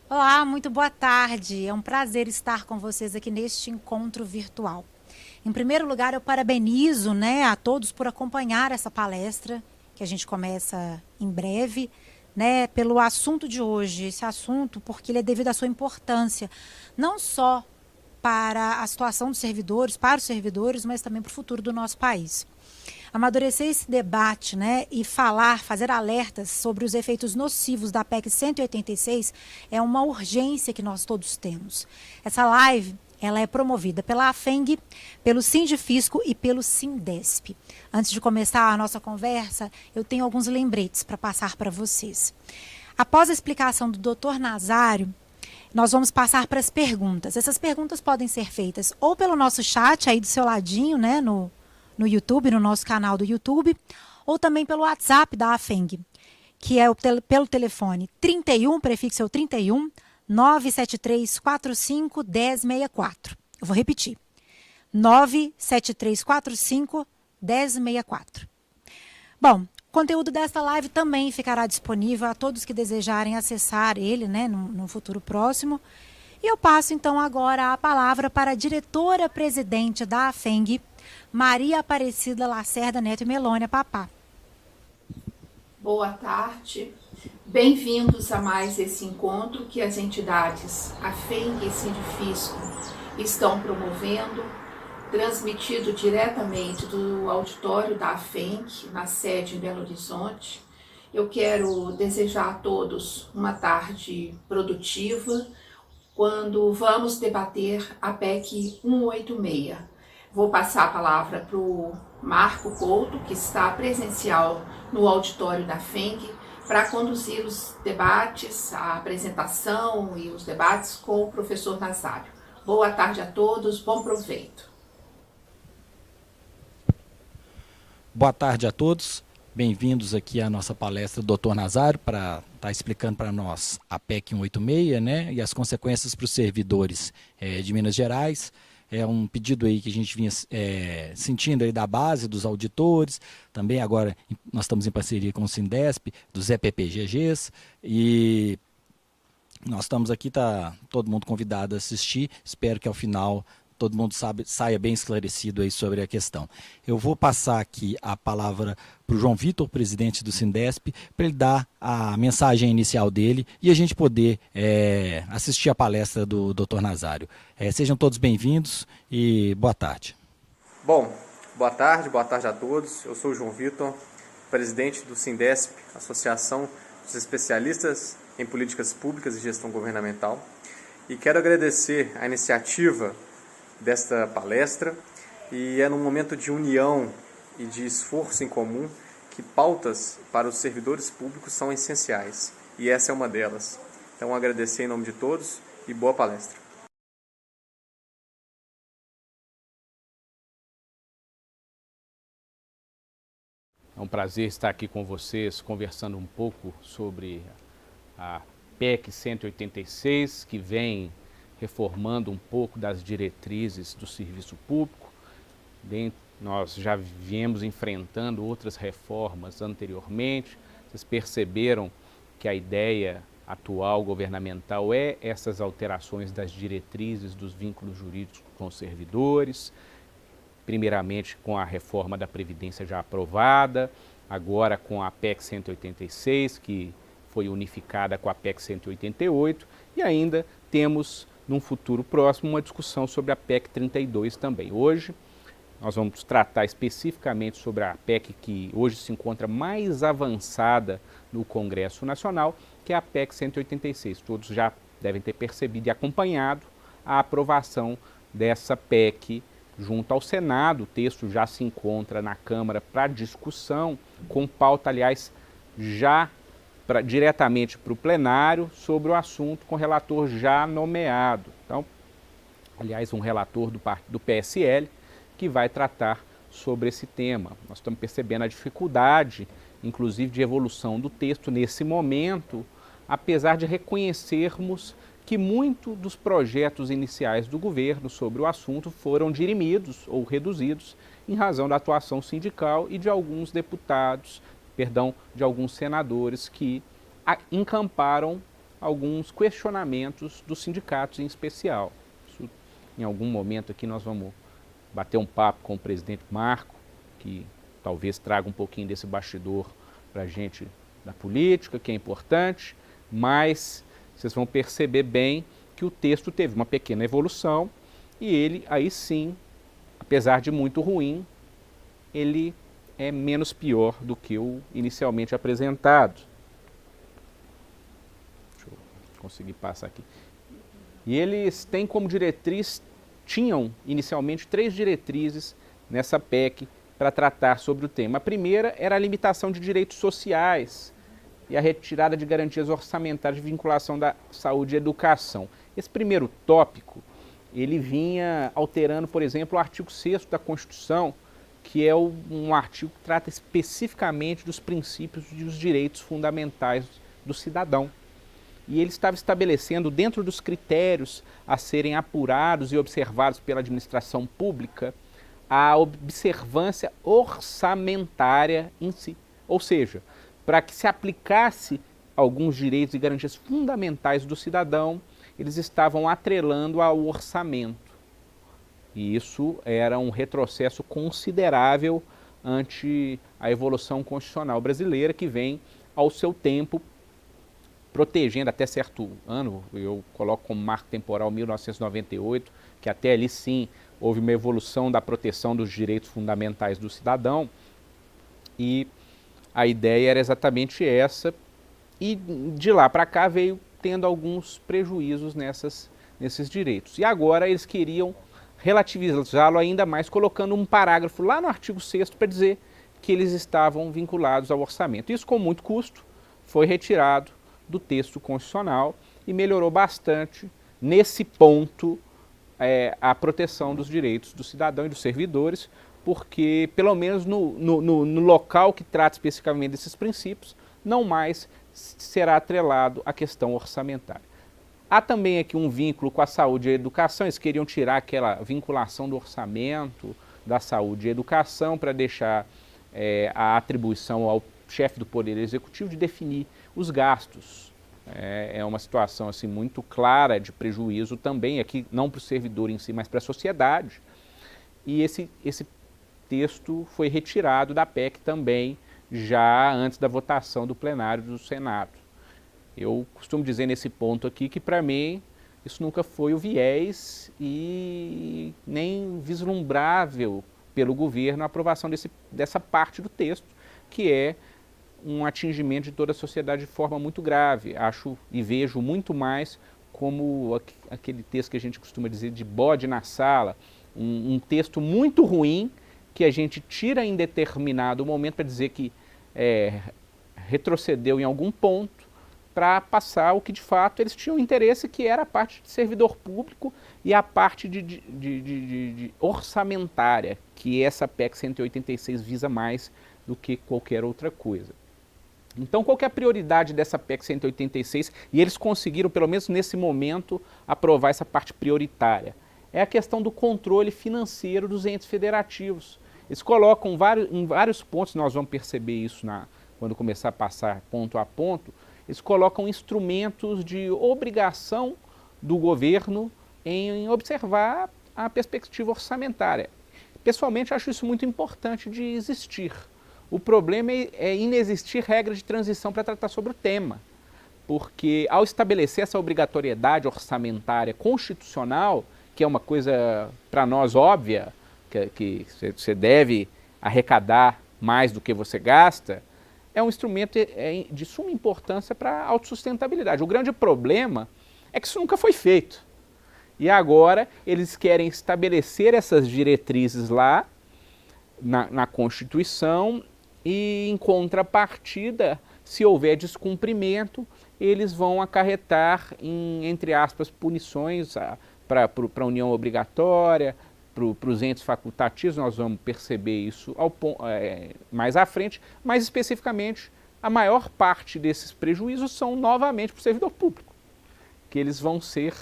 Olá, muito boa tarde. É um prazer estar com vocês aqui neste encontro virtual. Em primeiro lugar, eu parabenizo, a todos por acompanhar essa palestra que a gente começa em breve, pelo assunto de hoje. Esse assunto, porque ele é devido à sua importância, não só para a situação dos servidores, para os servidores, mas também para o futuro do nosso país. Amadurecer esse debate, e fazer alertas sobre os efeitos nocivos da PEC 186 é uma urgência que nós todos temos. Essa live, ela é promovida pela AFENG, pelo Sindifisco e pelo Sindesp. Antes de começar a nossa conversa, eu tenho alguns lembretes para passar para vocês. Após a explicação do Dr. Nazário, nós vamos passar para as perguntas. Essas perguntas podem ser feitas ou pelo nosso chat aí do seu ladinho, no YouTube, no nosso canal do YouTube, ou também pelo WhatsApp da AFENG, que é pelo telefone 31, prefixo é o 31 97345 1064. Eu vou repetir. 97345 1064. Bom, o conteúdo desta live também ficará disponível a todos que desejarem acessar ele, no futuro próximo. E eu passo então agora a palavra para a diretora-presidente da AFENG, Maria Aparecida Lacerda Neto e Melônia Papá. Boa tarde, bem-vindos a mais esse encontro que as entidades AFENG e Sindifisco estão promovendo, transmitido diretamente do auditório da AFENG, na sede em Belo Horizonte. Eu quero desejar a todos uma tarde produtiva, quando vamos debater a PEC 186. Vou passar a palavra para o Marco Couto, que está presencial no auditório da FENG, para conduzir os debates, a apresentação e os debates com o professor Nazário. Boa tarde a todos, bom proveito. Boa tarde a todos, bem-vindos aqui à nossa palestra do Dr. Nazário para estar explicando para nós a PEC 186, e as consequências para os servidores de Minas Gerais. É um pedido aí que a gente vinha sentindo aí da base dos auditores, também agora nós estamos em parceria com o Sindesp, dos EPPGGs, e nós estamos aqui, tá todo mundo convidado a assistir, espero que ao final todo mundo saia bem esclarecido aí sobre a questão. Eu vou passar aqui a palavra para o João Vitor, presidente do Sindesp, para ele dar a mensagem inicial dele e a gente poder assistir a palestra do Dr. Nazário. Sejam todos bem-vindos e boa tarde. Bom, boa tarde a todos. Eu sou o João Vitor, presidente do Sindesp, Associação dos Especialistas em Políticas Públicas e Gestão Governamental, e quero agradecer a iniciativa desta palestra, e é num momento de união e de esforço em comum que pautas para os servidores públicos são essenciais, e essa é uma delas. Então, agradecer em nome de todos e boa palestra. É um prazer estar aqui com vocês, conversando um pouco sobre a PEC 186, que vem reformando um pouco das diretrizes do serviço público. Nós já viemos enfrentando outras reformas anteriormente. Vocês perceberam que a ideia atual governamental é essas alterações das diretrizes dos vínculos jurídicos com os servidores, primeiramente com a reforma da Previdência já aprovada, agora com a PEC 186, que foi unificada com a PEC 188, e ainda temos num futuro próximo uma discussão sobre a PEC 32 também. Hoje nós vamos tratar especificamente sobre a PEC que hoje se encontra mais avançada no Congresso Nacional, que é a PEC 186. Todos já devem ter percebido e acompanhado a aprovação dessa PEC junto ao Senado. O texto já se encontra na Câmara para discussão, com pauta, aliás, já diretamente para o plenário sobre o assunto, com relator já nomeado. Então, aliás, um relator do PSL que vai tratar sobre esse tema. Nós estamos percebendo a dificuldade, inclusive, de evolução do texto nesse momento, apesar de reconhecermos que muitos dos projetos iniciais do governo sobre o assunto foram dirimidos ou reduzidos em razão da atuação sindical e de alguns deputados, de alguns senadores que encamparam alguns questionamentos dos sindicatos em especial. Isso, em algum momento aqui nós vamos bater um papo com o presidente Marco, que talvez traga um pouquinho desse bastidor para a gente da política, que é importante, mas vocês vão perceber bem que o texto teve uma pequena evolução e ele, aí sim, apesar de muito ruim, ele é menos pior do que o inicialmente apresentado. Deixa eu conseguir passar aqui. E eles têm como diretriz, tinham inicialmente 3 diretrizes nessa PEC para tratar sobre o tema. A primeira era a limitação de direitos sociais e a retirada de garantias orçamentárias de vinculação da saúde e educação. Esse primeiro tópico, ele vinha alterando, por exemplo, o artigo 6º da Constituição, que é um artigo que trata especificamente dos princípios e dos direitos fundamentais do cidadão. E ele estava estabelecendo, dentro dos critérios a serem apurados e observados pela administração pública, a observância orçamentária em si. Ou seja, para que se aplicasse alguns direitos e garantias fundamentais do cidadão, eles estavam atrelando ao orçamento. E isso era um retrocesso considerável ante a evolução constitucional brasileira, que vem ao seu tempo protegendo até certo ano, eu coloco como marco temporal 1998, que até ali sim houve uma evolução da proteção dos direitos fundamentais do cidadão, e a ideia era exatamente essa, e de lá para cá veio tendo alguns prejuízos nesses direitos. E agora eles queriam relativizá-lo ainda mais, colocando um parágrafo lá no artigo 6º para dizer que eles estavam vinculados ao orçamento. Isso, com muito custo, foi retirado do texto constitucional e melhorou bastante nesse ponto a proteção dos direitos do cidadão e dos servidores, porque pelo menos no local que trata especificamente desses princípios, não mais será atrelado à questão orçamentária. Há também aqui um vínculo com a saúde e a educação. Eles queriam tirar aquela vinculação do orçamento da saúde e educação para deixar a atribuição ao chefe do Poder Executivo de definir os gastos. É uma situação assim, muito clara de prejuízo também, aqui não para o servidor em si, mas para a sociedade. E esse texto foi retirado da PEC também, já antes da votação do plenário do Senado. Eu costumo dizer nesse ponto aqui que, para mim, isso nunca foi o viés e nem vislumbrável pelo governo a aprovação dessa parte do texto, que é um atingimento de toda a sociedade de forma muito grave. Acho e vejo muito mais como aquele texto que a gente costuma dizer de bode na sala, um texto muito ruim que a gente tira em determinado momento para dizer que retrocedeu em algum ponto, para passar o que de fato eles tinham interesse, que era a parte de servidor público e a parte de orçamentária, que essa PEC 186 visa mais do que qualquer outra coisa. Então, qual que é a prioridade dessa PEC 186? E eles conseguiram, pelo menos nesse momento, aprovar essa parte prioritária. É a questão do controle financeiro dos entes federativos. Eles colocam em vários pontos, nós vamos perceber isso quando começar a passar ponto a ponto, eles colocam instrumentos de obrigação do governo em observar a perspectiva orçamentária. Pessoalmente, acho isso muito importante de existir. O problema é inexistir regra de transição para tratar sobre o tema, porque ao estabelecer essa obrigatoriedade orçamentária constitucional, que é uma coisa para nós óbvia, que você deve arrecadar mais do que você gasta, é um instrumento de suma importância para a autossustentabilidade. O grande problema é que isso nunca foi feito. E agora eles querem estabelecer essas diretrizes lá na Constituição e, em contrapartida, se houver descumprimento, eles vão acarretar entre aspas, punições para a união obrigatória, para os entes facultativos. Nós vamos perceber isso mais à frente, mas especificamente a maior parte desses prejuízos são novamente para o servidor público, que eles vão ser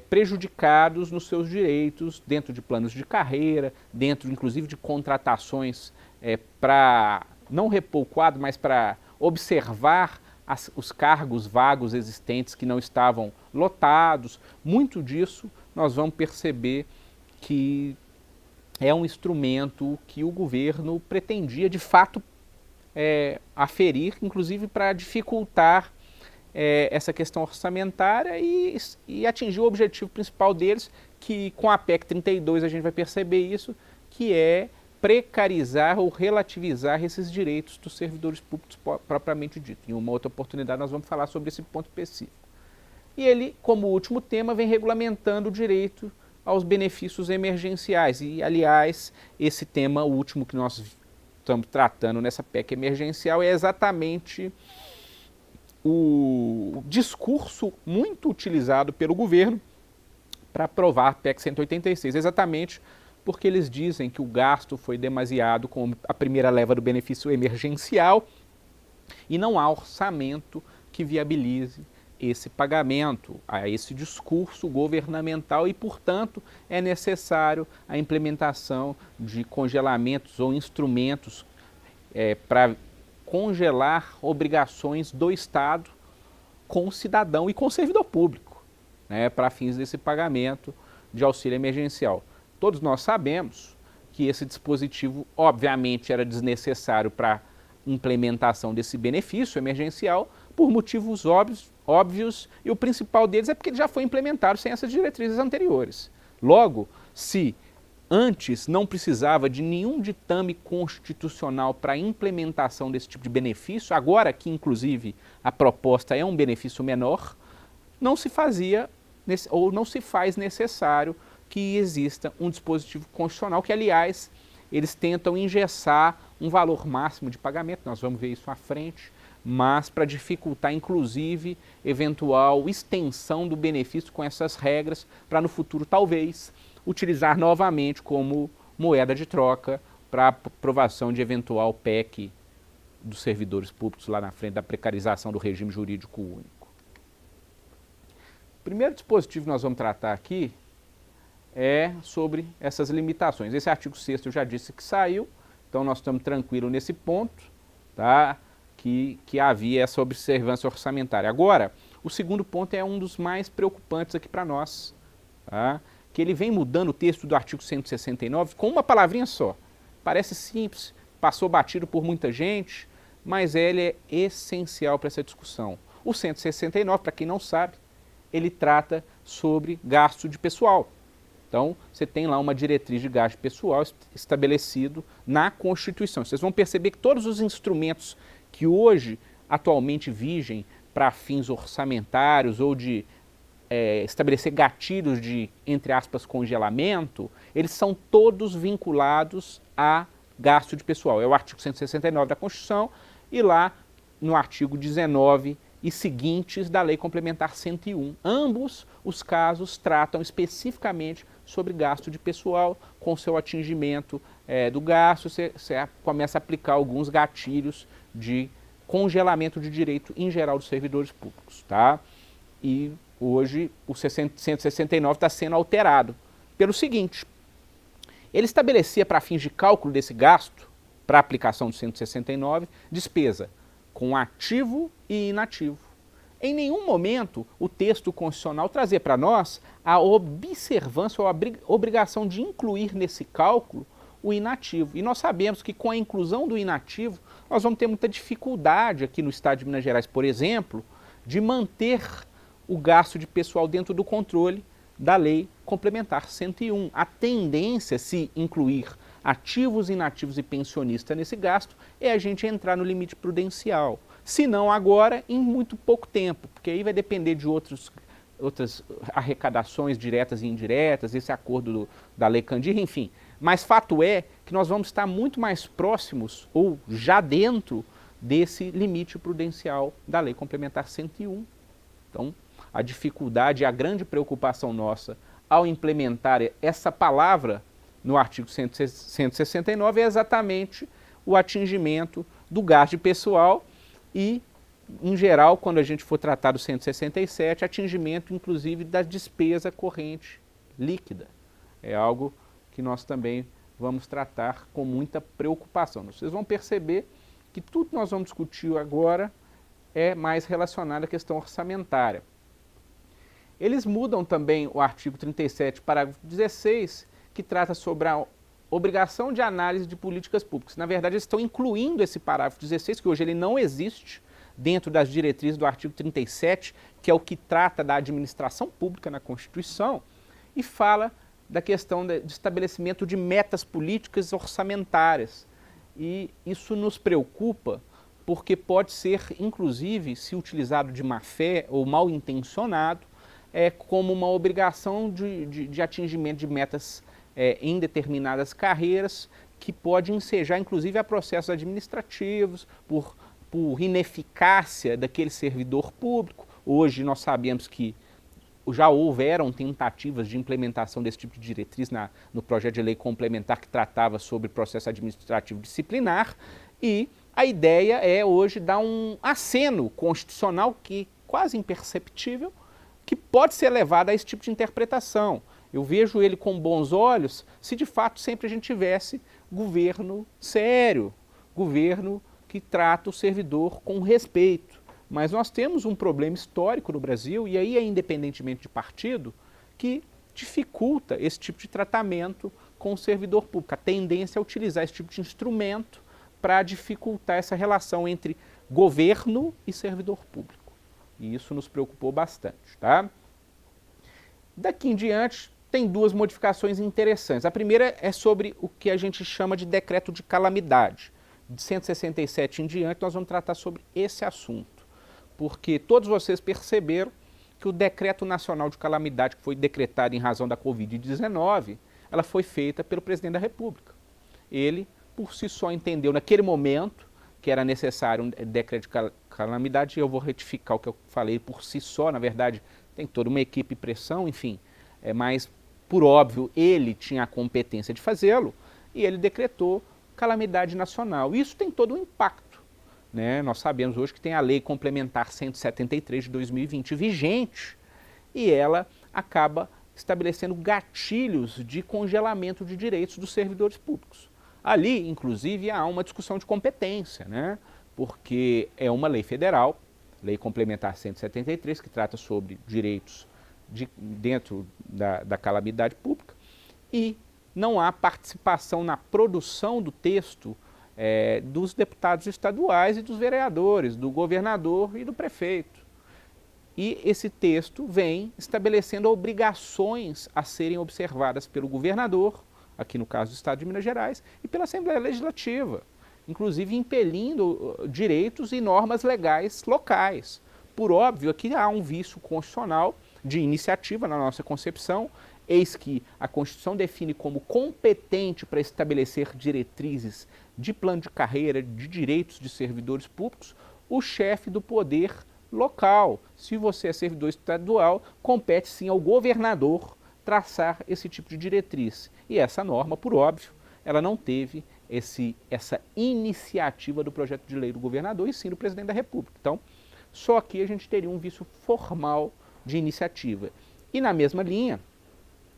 prejudicados nos seus direitos dentro de planos de carreira, dentro inclusive de contratações para não repor o quadro, mas para observar os cargos vagos existentes que não estavam lotados. Muito disso nós vamos perceber que é um instrumento que o governo pretendia de fato aferir, inclusive para dificultar essa questão orçamentária e atingir o objetivo principal deles, que com a PEC 32 a gente vai perceber isso, que é precarizar ou relativizar esses direitos dos servidores públicos propriamente dito. Em uma outra oportunidade nós vamos falar sobre esse ponto específico. E ele, como último tema, vem regulamentando o direito aos benefícios emergenciais. E, aliás, esse tema último que nós estamos tratando nessa PEC emergencial é exatamente o discurso muito utilizado pelo governo para aprovar a PEC 186, exatamente porque eles dizem que o gasto foi demasiado com a primeira leva do benefício emergencial e não há orçamento que viabilize esse pagamento, a esse discurso governamental e, portanto, é necessário a implementação de congelamentos ou instrumentos para congelar obrigações do Estado com o cidadão e com o servidor público, né, para fins desse pagamento de auxílio emergencial. Todos nós sabemos que esse dispositivo, obviamente, era desnecessário para a implementação desse benefício emergencial por motivos óbvios, e o principal deles é porque ele já foi implementado sem essas diretrizes anteriores. Logo, se antes não precisava de nenhum ditame constitucional para a implementação desse tipo de benefício, agora que, inclusive, a proposta é um benefício menor, não se fazia ou não se faz necessário que exista um dispositivo constitucional que, aliás, eles tentam engessar um valor máximo de pagamento, nós vamos ver isso à frente, mas para dificultar, inclusive, eventual extensão do benefício com essas regras, para no futuro, talvez, utilizar novamente como moeda de troca para aprovação de eventual PEC dos servidores públicos lá na frente da precarização do regime jurídico único. O primeiro dispositivo que nós vamos tratar aqui é sobre essas limitações. Esse artigo 6º eu já disse que saiu, então nós estamos tranquilos nesse ponto, tá? Que havia essa observância orçamentária. Agora, o segundo ponto é um dos mais preocupantes aqui para nós, tá? Que ele vem mudando o texto do artigo 169 com uma palavrinha só. Parece simples, passou batido por muita gente, mas ele é essencial para essa discussão. O 169, para quem não sabe, ele trata sobre gasto de pessoal. Então, você tem lá uma diretriz de gasto pessoal estabelecido na Constituição. Vocês vão perceber que todos os instrumentos que hoje, atualmente, vigem para fins orçamentários ou de estabelecer gatilhos de, entre aspas, congelamento, eles são todos vinculados a gasto de pessoal. É o artigo 169 da Constituição e lá no artigo 19 e seguintes da Lei Complementar 101. Ambos os casos tratam especificamente sobre gasto de pessoal. Com seu atingimento do gasto, você começa a aplicar alguns gatilhos de congelamento de direito em geral dos servidores públicos, tá? E hoje o 169 está sendo alterado pelo seguinte: ele estabelecia para fins de cálculo desse gasto, para a aplicação do 169, despesa com ativo e inativo. Em nenhum momento o texto constitucional trazia para nós a observância ou a obrigação de incluir nesse cálculo o inativo. E nós sabemos que com a inclusão do inativo, nós vamos ter muita dificuldade aqui no estado de Minas Gerais, por exemplo, de manter o gasto de pessoal dentro do controle da Lei Complementar 101. A tendência, se incluir ativos, inativos e pensionistas nesse gasto, é a gente entrar no limite prudencial. Se não agora, em muito pouco tempo, porque aí vai depender de outras arrecadações diretas e indiretas, esse acordo da Lei Candir, enfim. Mas fato é que nós vamos estar muito mais próximos, ou já dentro, desse limite prudencial da Lei Complementar 101. Então, a dificuldade e a grande preocupação nossa ao implementar essa palavra no artigo 169 é exatamente o atingimento do gasto pessoal e, em geral, quando a gente for tratar do 167, atingimento, inclusive, da despesa corrente líquida. É algo que nós também vamos tratar com muita preocupação. Vocês vão perceber que tudo que nós vamos discutir agora é mais relacionado à questão orçamentária. Eles mudam também o artigo 37, parágrafo 16, que trata sobre a obrigação de análise de políticas públicas. Na verdade, eles estão incluindo esse parágrafo 16, que hoje ele não existe dentro das diretrizes do artigo 37, que é o que trata da administração pública na Constituição, e fala da questão de estabelecimento de metas políticas orçamentárias. E isso nos preocupa, porque pode ser, inclusive, se utilizado de má fé ou mal intencionado, como uma obrigação de atingimento de metas em determinadas carreiras, que pode ensejar, inclusive, a processos administrativos, por ineficácia daquele servidor público. Hoje nós sabemos que já houveram tentativas de implementação desse tipo de diretriz no projeto de lei complementar que tratava sobre processo administrativo disciplinar, e a ideia é hoje dar um aceno constitucional que quase imperceptível, que pode ser levado a esse tipo de interpretação. Eu vejo ele com bons olhos se de fato sempre a gente tivesse governo sério, governo que trata o servidor com respeito. Mas nós temos um problema histórico no Brasil, e aí é independentemente de partido, que dificulta esse tipo de tratamento com o servidor público. A tendência é utilizar esse tipo de instrumento para dificultar essa relação entre governo e servidor público. E isso nos preocupou bastante, tá? Daqui em diante, tem duas modificações interessantes. A primeira é sobre o que a gente chama de decreto de calamidade. De 167 em diante, nós vamos tratar sobre esse assunto, porque todos vocês perceberam que o decreto nacional de calamidade que foi decretado em razão da Covid-19, ela foi feita pelo presidente da República. Ele, por si só, entendeu naquele momento que era necessário um decreto de calamidade, e eu vou retificar o que eu falei por si só, na verdade tem toda uma equipe de pressão, enfim, mas por óbvio ele tinha a competência de fazê-lo, e ele decretou calamidade nacional. Isso tem todo um impacto, né? Nós sabemos hoje que tem a Lei Complementar 173 de 2020 vigente, e ela acaba estabelecendo gatilhos de congelamento de direitos dos servidores públicos. Ali, inclusive, há uma discussão de competência, né? Porque é uma lei federal, Lei Complementar 173, que trata sobre direitos dentro da calamidade pública, e não há participação na produção do texto dos deputados estaduais e dos vereadores, do governador e do prefeito. E esse texto vem estabelecendo obrigações a serem observadas pelo governador, aqui no caso do Estado de Minas Gerais, e pela Assembleia Legislativa, inclusive impelindo direitos e normas legais locais. Por óbvio, aqui há um vício constitucional de iniciativa na nossa concepção, eis que a Constituição define como competente para estabelecer diretrizes de plano de carreira, de direitos de servidores públicos, o chefe do poder local. Se você é servidor estadual, compete sim ao governador traçar esse tipo de diretriz. E essa norma, por óbvio, ela não teve essa iniciativa do projeto de lei do governador, e sim do presidente da República. Então, só aqui a gente teria um vício formal de iniciativa. E na mesma linha,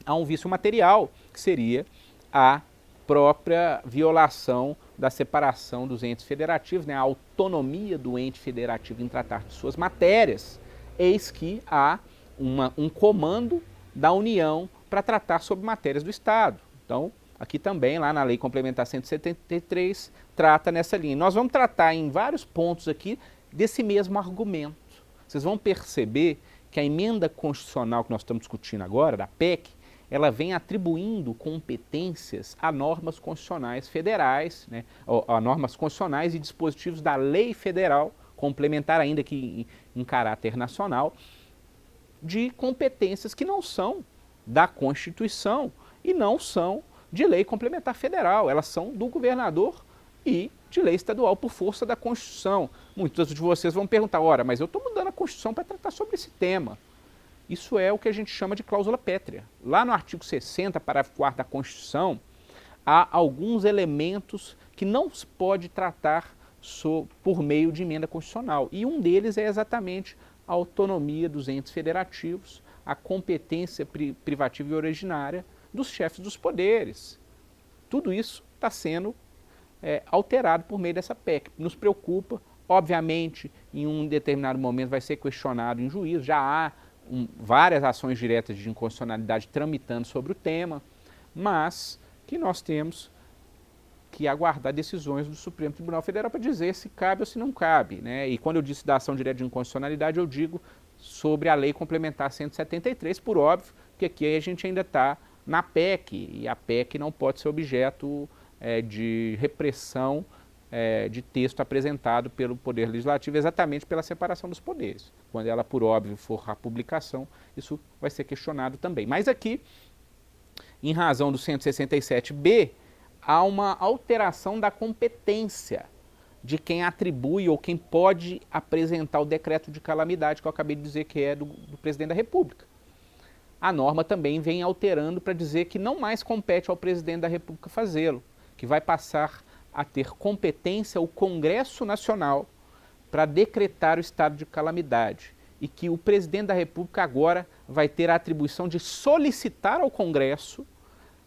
há um vício material, que seria a própria violação da separação dos entes federativos, né, a autonomia do ente federativo em tratar de suas matérias, eis que há um comando da União para tratar sobre matérias do Estado. Então, aqui também, lá na Lei Complementar 173, trata nessa linha. Nós vamos tratar em vários pontos aqui desse mesmo argumento. Vocês vão perceber que a emenda constitucional que nós estamos discutindo agora, da PEC, ela vem atribuindo competências a normas constitucionais federais, né, a normas constitucionais e dispositivos da lei federal, complementar ainda que em caráter nacional, de competências que não são da Constituição e não são de lei complementar federal, elas são do governador e de lei estadual por força da Constituição. Muitos de vocês vão perguntar, ora, mas eu estou mudando a Constituição para tratar sobre esse tema. Isso é o que a gente chama de cláusula pétrea. Lá no artigo 60, parágrafo 4º da Constituição, há alguns elementos que não se pode tratar por meio de emenda constitucional. E um deles é exatamente a autonomia dos entes federativos, a competência privativa e originária dos chefes dos poderes. Tudo isso está sendo alterado por meio dessa PEC. Nos preocupa obviamente, em um determinado momento vai ser questionado em juízo, já há várias ações diretas de inconstitucionalidade tramitando sobre o tema, mas que nós temos que aguardar decisões do Supremo Tribunal Federal para dizer se cabe ou se não cabe, né? E quando eu disse da ação direta de inconstitucionalidade, eu digo sobre a Lei Complementar 173, por óbvio, que aqui a gente ainda está na PEC, e a PEC não pode ser objeto de repressão de texto apresentado pelo Poder Legislativo, exatamente pela separação dos poderes. Quando ela, por óbvio, for a publicação, isso vai ser questionado também. Mas aqui, em razão do 167b, há uma alteração da competência de quem atribui ou quem pode apresentar o decreto de calamidade, que eu acabei de dizer que é do presidente da República. A norma também vem alterando para dizer que não mais compete ao presidente da República fazê-lo, que vai passar a ter competência o Congresso Nacional para decretar o estado de calamidade e que o presidente da República agora vai ter a atribuição de solicitar ao Congresso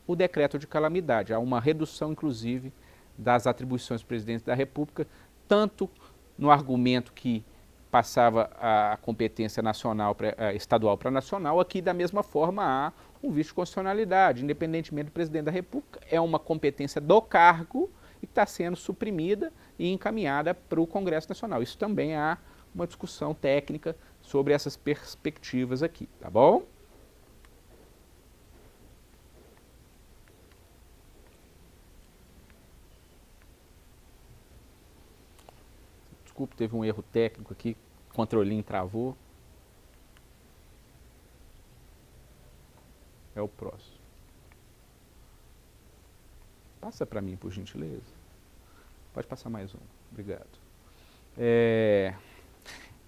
o decreto de calamidade. Há uma redução, inclusive, das atribuições do presidente da República, tanto no argumento que passava a competência nacional estadual para nacional, aqui da mesma forma há um vício de constitucionalidade, independentemente do presidente da República, é uma competência do cargo e está sendo suprimida e encaminhada para o Congresso Nacional. Isso também há uma discussão técnica sobre essas perspectivas aqui, tá bom? Desculpe, teve um erro técnico aqui, o controlinho travou. É o próximo. Passa para mim, por gentileza. Pode passar mais um. Obrigado.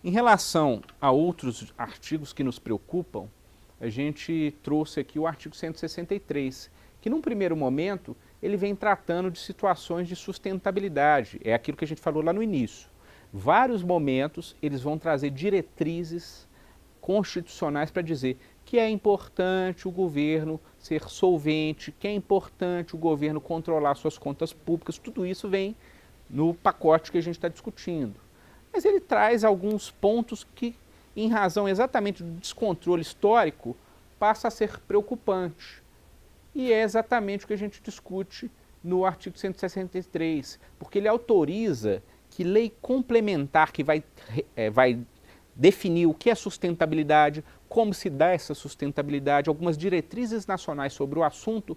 Em relação a outros artigos que nos preocupam, a gente trouxe aqui o artigo 163, que num primeiro momento ele vem tratando de situações de sustentabilidade. É aquilo que a gente falou lá no início. Vários momentos eles vão trazer diretrizes constitucionais para dizer que é importante o governo ser solvente, que é importante o governo controlar suas contas públicas, tudo isso vem no pacote que a gente está discutindo. Mas ele traz alguns pontos que, em razão exatamente do descontrole histórico, passa a ser preocupante. E é exatamente o que a gente discute no artigo 163, porque ele autoriza que lei complementar que vai definir o que é sustentabilidade, como se dá essa sustentabilidade, algumas diretrizes nacionais sobre o assunto,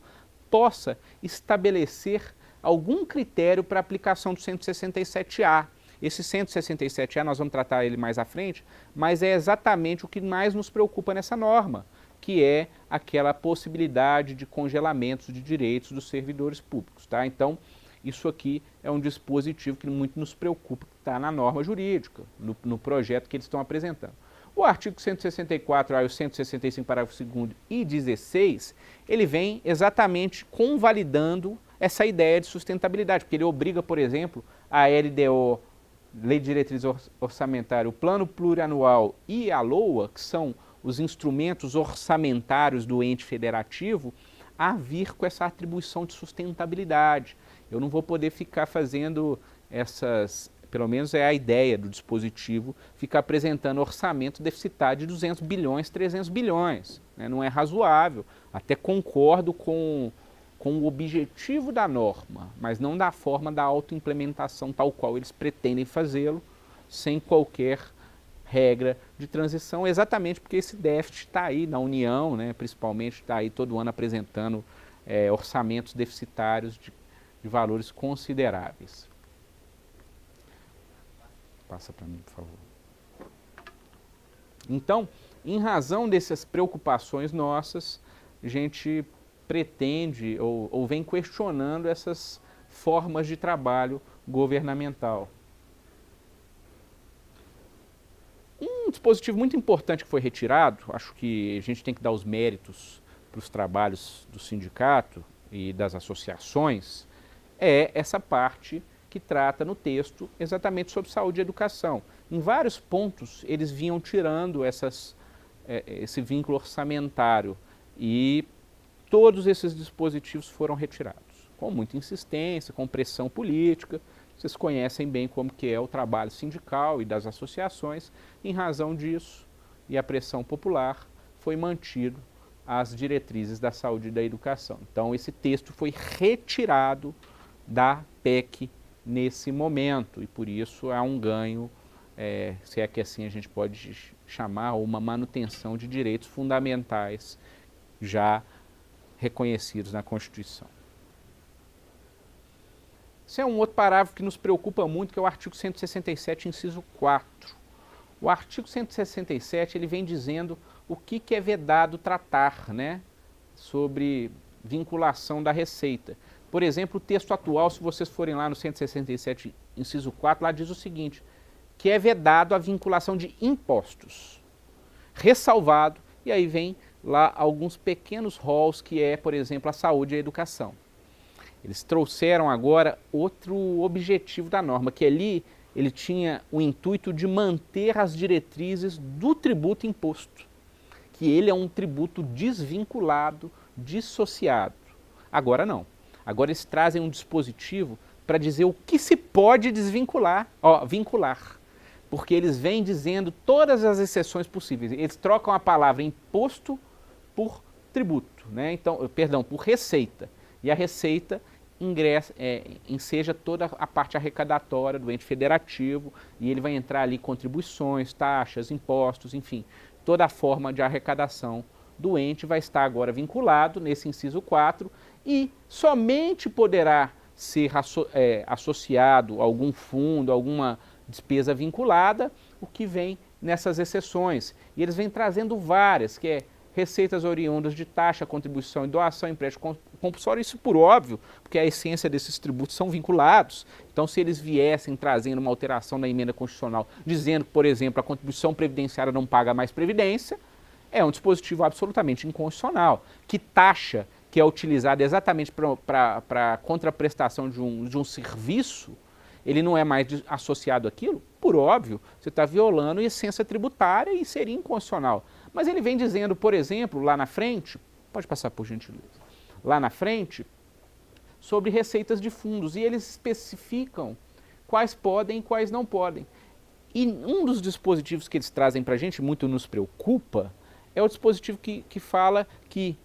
possa estabelecer algum critério para a aplicação do 167A. Esse 167A, nós vamos tratar ele mais à frente, mas é exatamente o que mais nos preocupa nessa norma, que é aquela possibilidade de congelamentos de direitos dos servidores públicos, tá? Então, isso aqui é um dispositivo que muito nos preocupa, que está na norma jurídica, no projeto que eles estão apresentando. O artigo 164, o 165, parágrafo 2º e 16, ele vem exatamente convalidando essa ideia de sustentabilidade, porque ele obriga, por exemplo, a LDO, Lei de Diretriz Orçamentária, o Plano Plurianual e a LOA, que são os instrumentos orçamentários do ente federativo, a vir com essa atribuição de sustentabilidade. Eu não vou poder ficar fazendo essas, pelo menos é a ideia do dispositivo, ficar apresentando orçamento deficitário de 200 bilhões, 300 bilhões. Né? Não é razoável. Até concordo com o objetivo da norma, mas não da forma da autoimplementação tal qual eles pretendem fazê-lo, sem qualquer regra de transição, exatamente porque esse déficit está aí na União, né? Principalmente está aí todo ano apresentando orçamentos deficitários de valores consideráveis. Passa para mim, por favor. Então, em razão dessas preocupações nossas, a gente pretende ou vem questionando essas formas de trabalho governamental. Um dispositivo muito importante que foi retirado, acho que a gente tem que dar os méritos para os trabalhos do sindicato e das associações, é essa parte que trata no texto exatamente sobre saúde e educação. Em vários pontos eles vinham tirando esse vínculo orçamentário e todos esses dispositivos foram retirados, com muita insistência, com pressão política. Vocês conhecem bem como que é o trabalho sindical e das associações. Em razão disso e a pressão popular, foi mantido as diretrizes da saúde e da educação. Então, esse texto foi retirado da PEC nesse momento e, por isso, há um ganho, se é que assim a gente pode chamar, uma manutenção de direitos fundamentais já reconhecidos na Constituição. Esse é um outro parágrafo que nos preocupa muito, que é o artigo 167, inciso 4. O artigo 167, ele vem dizendo o que é vedado tratar, né, sobre vinculação da receita. Por exemplo, o texto atual, se vocês forem lá no 167, inciso 4, lá diz o seguinte, que é vedado a vinculação de impostos, ressalvado, e aí vem lá alguns pequenos rolos, que é, por exemplo, a saúde e a educação. Eles trouxeram agora outro objetivo da norma, que ali ele tinha o intuito de manter as diretrizes do tributo imposto, que ele é um tributo desvinculado, dissociado. Agora não. Agora eles trazem um dispositivo para dizer o que se pode desvincular, vincular. Porque eles vêm dizendo todas as exceções possíveis. Eles trocam a palavra imposto por tributo, né? Então, perdão, por receita. E a receita enseja toda a parte arrecadatória do ente federativo e ele vai entrar ali contribuições, taxas, impostos, enfim, toda a forma de arrecadação do ente vai estar agora vinculado nesse inciso 4 e somente poderá ser associado a algum fundo, alguma despesa vinculada, o que vem nessas exceções. E eles vêm trazendo várias, que é receitas oriundas de taxa, contribuição e doação, empréstimo compulsório, isso por óbvio, porque a essência desses tributos são vinculados. Então, se eles viessem trazendo uma alteração na emenda constitucional, dizendo que, por exemplo, a contribuição previdenciária não paga mais previdência, é um dispositivo absolutamente inconstitucional. Que taxa que é utilizada exatamente para a contraprestação de um serviço, ele não é mais associado àquilo? Por óbvio, você está violando a essência tributária e seria inconstitucional. Mas ele vem dizendo, por exemplo, lá na frente, pode passar por gentileza, lá na frente, sobre receitas de fundos, e eles especificam quais podem e quais não podem. E um dos dispositivos que eles trazem para a gente, muito nos preocupa, é o dispositivo que fala que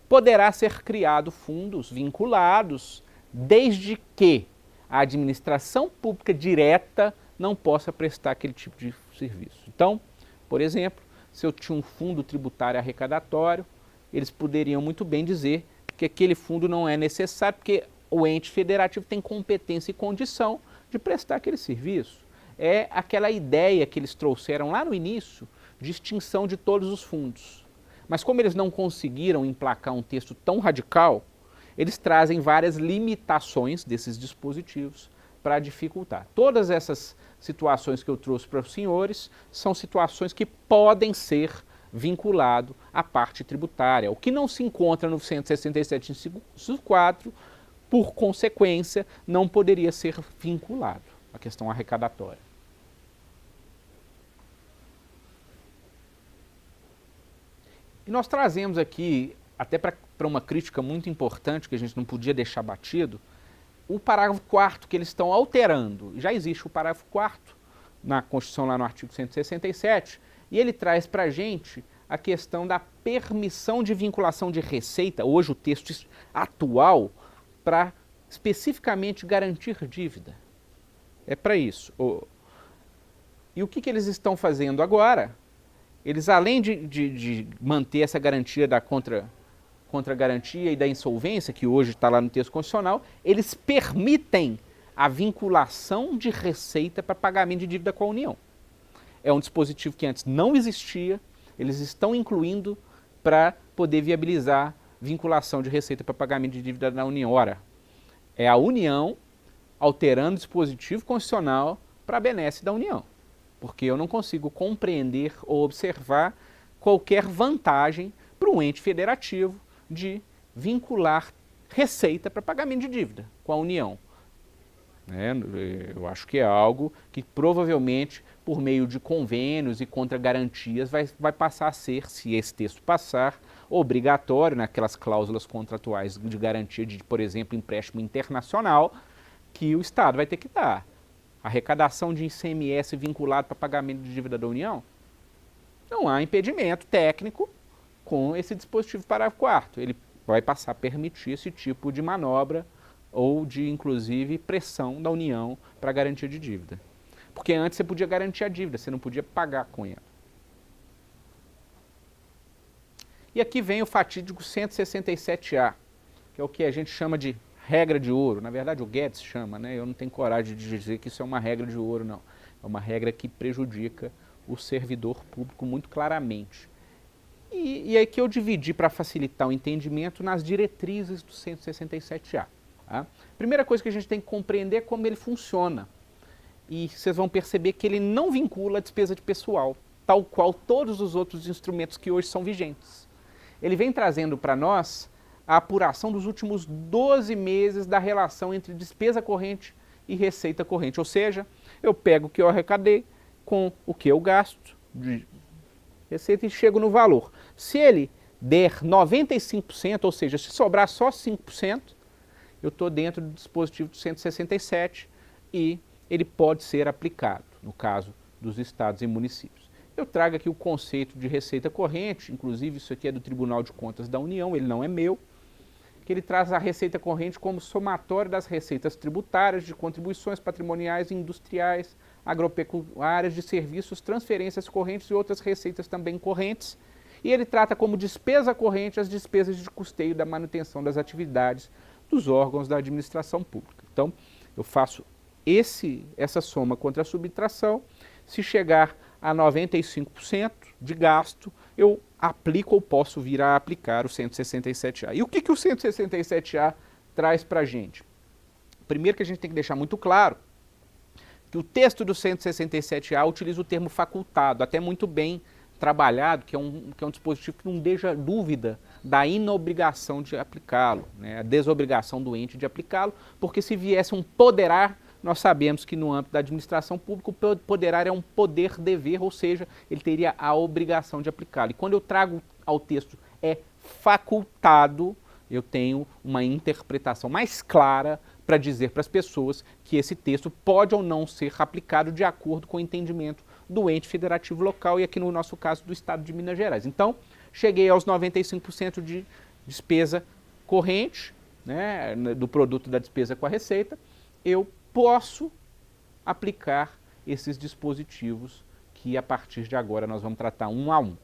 poderá ser criado fundos vinculados, desde que a administração pública direta não possa prestar aquele tipo de serviço. Então, por exemplo, se eu tinha um fundo tributário arrecadatório, eles poderiam muito bem dizer que aquele fundo não é necessário, porque o ente federativo tem competência e condição de prestar aquele serviço. É aquela ideia que eles trouxeram lá no início de extinção de todos os fundos. Mas como eles não conseguiram emplacar um texto tão radical, eles trazem várias limitações desses dispositivos para dificultar. Todas essas situações que eu trouxe para os senhores são situações que podem ser vinculadas à parte tributária. O que não se encontra no 167, inciso 4, por consequência, não poderia ser vinculado à questão arrecadatória. E nós trazemos aqui, até para uma crítica muito importante, que a gente não podia deixar batido, o parágrafo 4º que eles estão alterando. Já existe o parágrafo 4º na Constituição, lá no artigo 167, e ele traz para a gente a questão da permissão de vinculação de receita, hoje o texto atual, para especificamente garantir dívida. É para isso. E o que eles estão fazendo agora? Eles, além de manter essa garantia da contra-garantia e da insolvência, que hoje está lá no texto constitucional, eles permitem a vinculação de receita para pagamento de dívida com a União. É um dispositivo que antes não existia, eles estão incluindo para poder viabilizar vinculação de receita para pagamento de dívida na União. Ora, é a União alterando o dispositivo constitucional para a benesse da União, porque eu não consigo compreender ou observar qualquer vantagem para um ente federativo de vincular receita para pagamento de dívida com a União. Eu acho que é algo que provavelmente, por meio de convênios e contra-garantias, vai passar a ser, se esse texto passar, obrigatório naquelas cláusulas contratuais de garantia de, por exemplo, empréstimo internacional, que o Estado vai ter que dar. Arrecadação de ICMS vinculado para pagamento de dívida da União, não há impedimento técnico com esse dispositivo parágrafo 4º. Ele vai passar a permitir esse tipo de manobra ou de, inclusive, pressão da União para garantia de dívida. Porque antes você podia garantir a dívida, você não podia pagar com ela. E aqui vem o fatídico 167A, que é o que a gente chama de regra de ouro. Na verdade, o Guedes chama, né? Eu não tenho coragem de dizer que isso é uma regra de ouro, não. É uma regra que prejudica o servidor público muito claramente. E aí que eu dividi para facilitar o entendimento nas diretrizes do 167A. Tá? Primeira coisa que a gente tem que compreender é como ele funciona. E vocês vão perceber que ele não vincula a despesa de pessoal, tal qual todos os outros instrumentos que hoje são vigentes. Ele vem trazendo para nós a apuração dos últimos 12 meses da relação entre despesa corrente e receita corrente. Ou seja, eu pego o que eu arrecadei com o que eu gasto de receita e chego no valor. Se ele der 95%, ou seja, se sobrar só 5%, eu estou dentro do dispositivo do 167 e ele pode ser aplicado, no caso dos estados e municípios. Eu trago aqui o conceito de receita corrente, inclusive isso aqui é do Tribunal de Contas da União, ele não é meu, que ele traz a receita corrente como somatório das receitas tributárias, de contribuições patrimoniais e industriais, agropecuárias, de serviços, transferências correntes e outras receitas também correntes. E ele trata como despesa corrente as despesas de custeio da manutenção das atividades dos órgãos da administração pública. Então, eu faço essa soma contra a subtração. Se chegar a 95% de gasto, eu aplico ou posso vir a aplicar o 167A. E o que o 167A traz para a gente? Primeiro que a gente tem que deixar muito claro que o texto do 167A utiliza o termo facultado, até muito bem trabalhado, que é um dispositivo que não deixa dúvida da inobrigação de aplicá-lo, né? A desobrigação do ente de aplicá-lo, porque se viesse um poderar, nós sabemos que no âmbito da administração pública o poderar é um poder-dever, ou seja, ele teria a obrigação de aplicá-lo. E quando eu trago ao texto é facultado, eu tenho uma interpretação mais clara para dizer para as pessoas que esse texto pode ou não ser aplicado de acordo com o entendimento do ente federativo local e aqui no nosso caso do estado de Minas Gerais. Então, cheguei aos 95% de despesa corrente, né, do produto da despesa com a receita, eu posso aplicar esses dispositivos que a partir de agora nós vamos tratar um a um,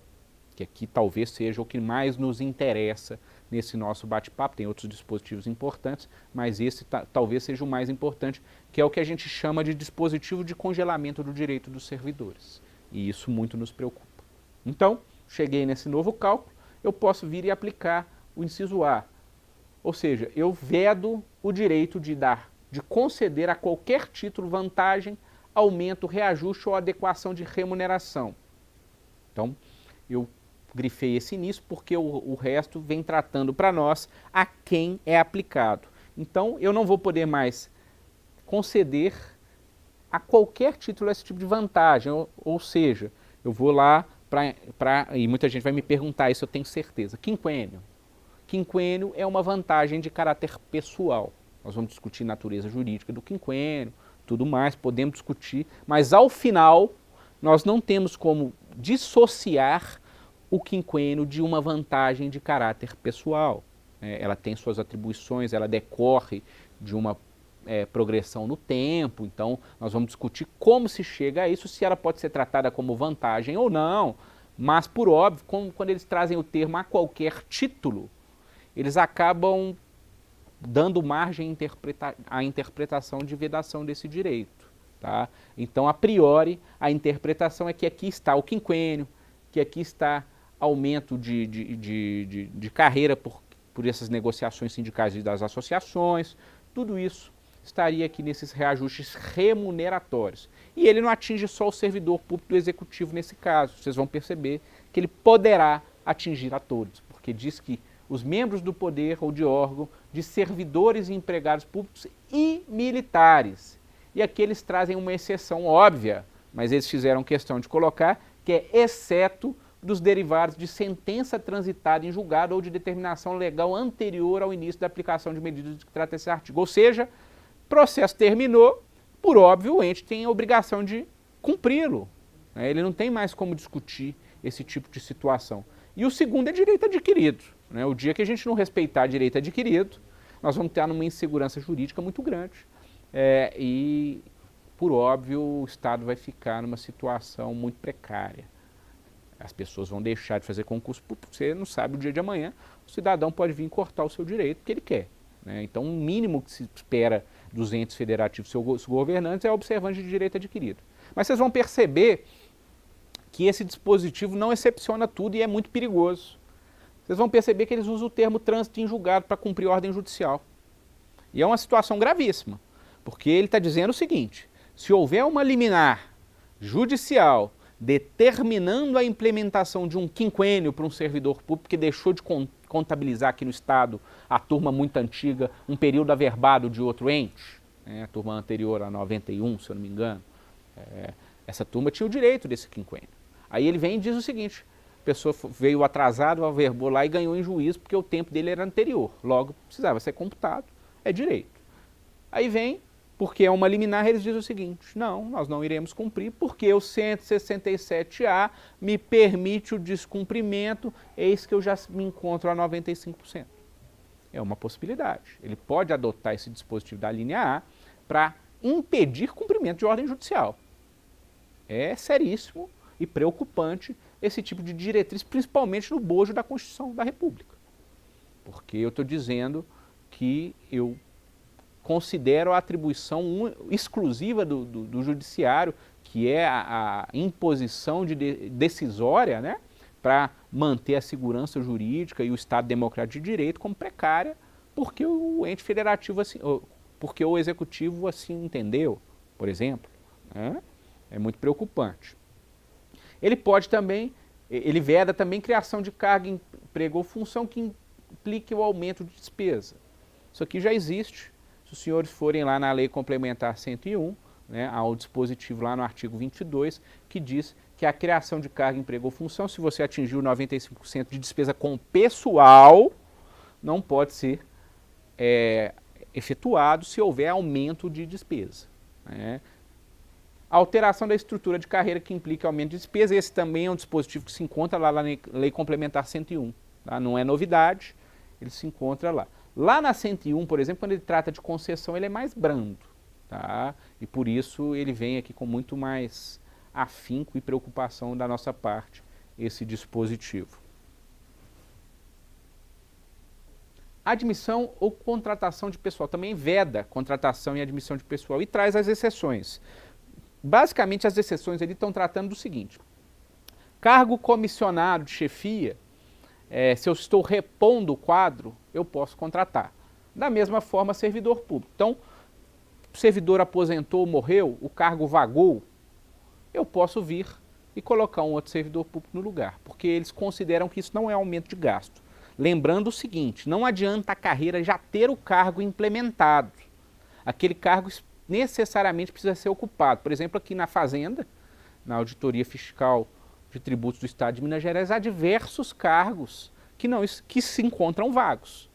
que aqui talvez seja o que mais nos interessa nesse nosso bate-papo. Tem outros dispositivos importantes, mas esse talvez seja o mais importante, que é o que a gente chama de dispositivo de congelamento do direito dos servidores. E isso muito nos preocupa. Então, cheguei nesse novo cálculo, eu posso vir e aplicar o inciso A. Ou seja, eu vedo o direito de conceder a qualquer título vantagem, aumento, reajuste ou adequação de remuneração. Então, eu grifei esse início porque o resto vem tratando para nós a quem é aplicado. Então, eu não vou poder mais conceder a qualquer título esse tipo de vantagem, ou seja, eu vou lá e muita gente vai me perguntar isso, eu tenho certeza. Quinquênio. Quinquênio é uma vantagem de caráter pessoal. Nós vamos discutir natureza jurídica do quinquênio, tudo mais, podemos discutir, mas ao final nós não temos como dissociar o quinquênio de uma vantagem de caráter pessoal. Ela tem suas atribuições, ela decorre de uma progressão no tempo, então nós vamos discutir como se chega a isso, se ela pode ser tratada como vantagem ou não, mas por óbvio, quando eles trazem o termo a qualquer título, eles acabam dando margem à interpretação de vedação desse direito. Tá? Então, a priori, a interpretação é que aqui está o quinquênio, que aqui está aumento de carreira por essas negociações sindicais e das associações, tudo isso estaria aqui nesses reajustes remuneratórios. E ele não atinge só o servidor público do executivo nesse caso, vocês vão perceber que ele poderá atingir a todos, porque diz que os membros do poder ou de órgão, de servidores e empregados públicos e militares. E aqui eles trazem uma exceção óbvia, mas eles fizeram questão de colocar, que é exceto dos derivados de sentença transitada em julgado ou de determinação legal anterior ao início da aplicação de medidas de que trata esse artigo. Ou seja, processo terminou, por óbvio, o ente tem a obrigação de cumpri-lo. Né? Ele não tem mais como discutir esse tipo de situação. E o segundo é direito adquirido. Né? O dia que a gente não respeitar direito adquirido, nós vamos ter uma insegurança jurídica muito grande. E, por óbvio, o Estado vai ficar numa situação muito precária. As pessoas vão deixar de fazer concurso público, você não sabe o dia de amanhã, o cidadão pode vir cortar o seu direito porque ele quer. Né? Então, o mínimo que se espera dos entes federativos, seus governantes, é a observância de direito adquirido. Mas vocês vão perceber que esse dispositivo não excepciona tudo e é muito perigoso. Vocês vão perceber que eles usam o termo trânsito em julgado para cumprir ordem judicial. E é uma situação gravíssima, porque ele está dizendo o seguinte: se houver uma liminar judicial determinando a implementação de um quinquênio para um servidor público que deixou de contabilizar aqui no Estado a turma muito antiga, um período averbado de outro ente, né, a turma anterior a 91, se eu não me engano, essa turma tinha o direito desse quinquênio. Aí ele vem e diz o seguinte: a pessoa veio atrasado, averbou lá e ganhou em juízo porque o tempo dele era anterior, logo precisava ser computado, é direito. Aí vem, porque é uma liminar, eles dizem o seguinte: não, nós não iremos cumprir porque o 167A me permite o descumprimento, eis que eu já me encontro a 95%. É uma possibilidade. Ele pode adotar esse dispositivo da linha A para impedir cumprimento de ordem judicial. É seríssimo e preocupante esse tipo de diretriz, principalmente no bojo da Constituição da República. Porque eu estou dizendo que eu considero a atribuição exclusiva do judiciário, que é a imposição decisória, né, para manter a segurança jurídica e o Estado democrático de direito como precária, porque o ente federativo assim, porque o executivo assim entendeu, por exemplo. Né? É muito preocupante. Ele pode também, ele veda também criação de carga, emprego ou função que implique o aumento de despesa. Isso aqui já existe. Se os senhores forem lá na Lei Complementar 101, né, há um dispositivo lá no artigo 22, que diz que a criação de carga, emprego ou função, se você atingiu 95% de despesa com pessoal, não pode ser efetuado se houver aumento de despesa. Né? A alteração da estrutura de carreira que implica aumento de despesa, esse também é um dispositivo que se encontra lá na Lei Complementar 101. Tá? Não é novidade, ele se encontra lá. Lá na 101, por exemplo, quando ele trata de concessão, ele é mais brando. Tá? E por isso ele vem aqui com muito mais afinco e preocupação da nossa parte, esse dispositivo. Admissão ou contratação de pessoal. Também veda contratação e admissão de pessoal e traz as exceções. Basicamente, as exceções ali estão tratando do seguinte: cargo comissionado de chefia, se eu estou repondo o quadro, eu posso contratar. Da mesma forma, servidor público. Então, o servidor aposentou, morreu, o cargo vagou, eu posso vir e colocar um outro servidor público no lugar, porque eles consideram que isso não é aumento de gasto. Lembrando o seguinte: não adianta a carreira já ter o cargo implementado. Aquele cargo necessariamente precisa ser ocupado. Por exemplo, aqui na Fazenda, na Auditoria Fiscal de Tributos do Estado de Minas Gerais, há diversos cargos que se encontram vagos.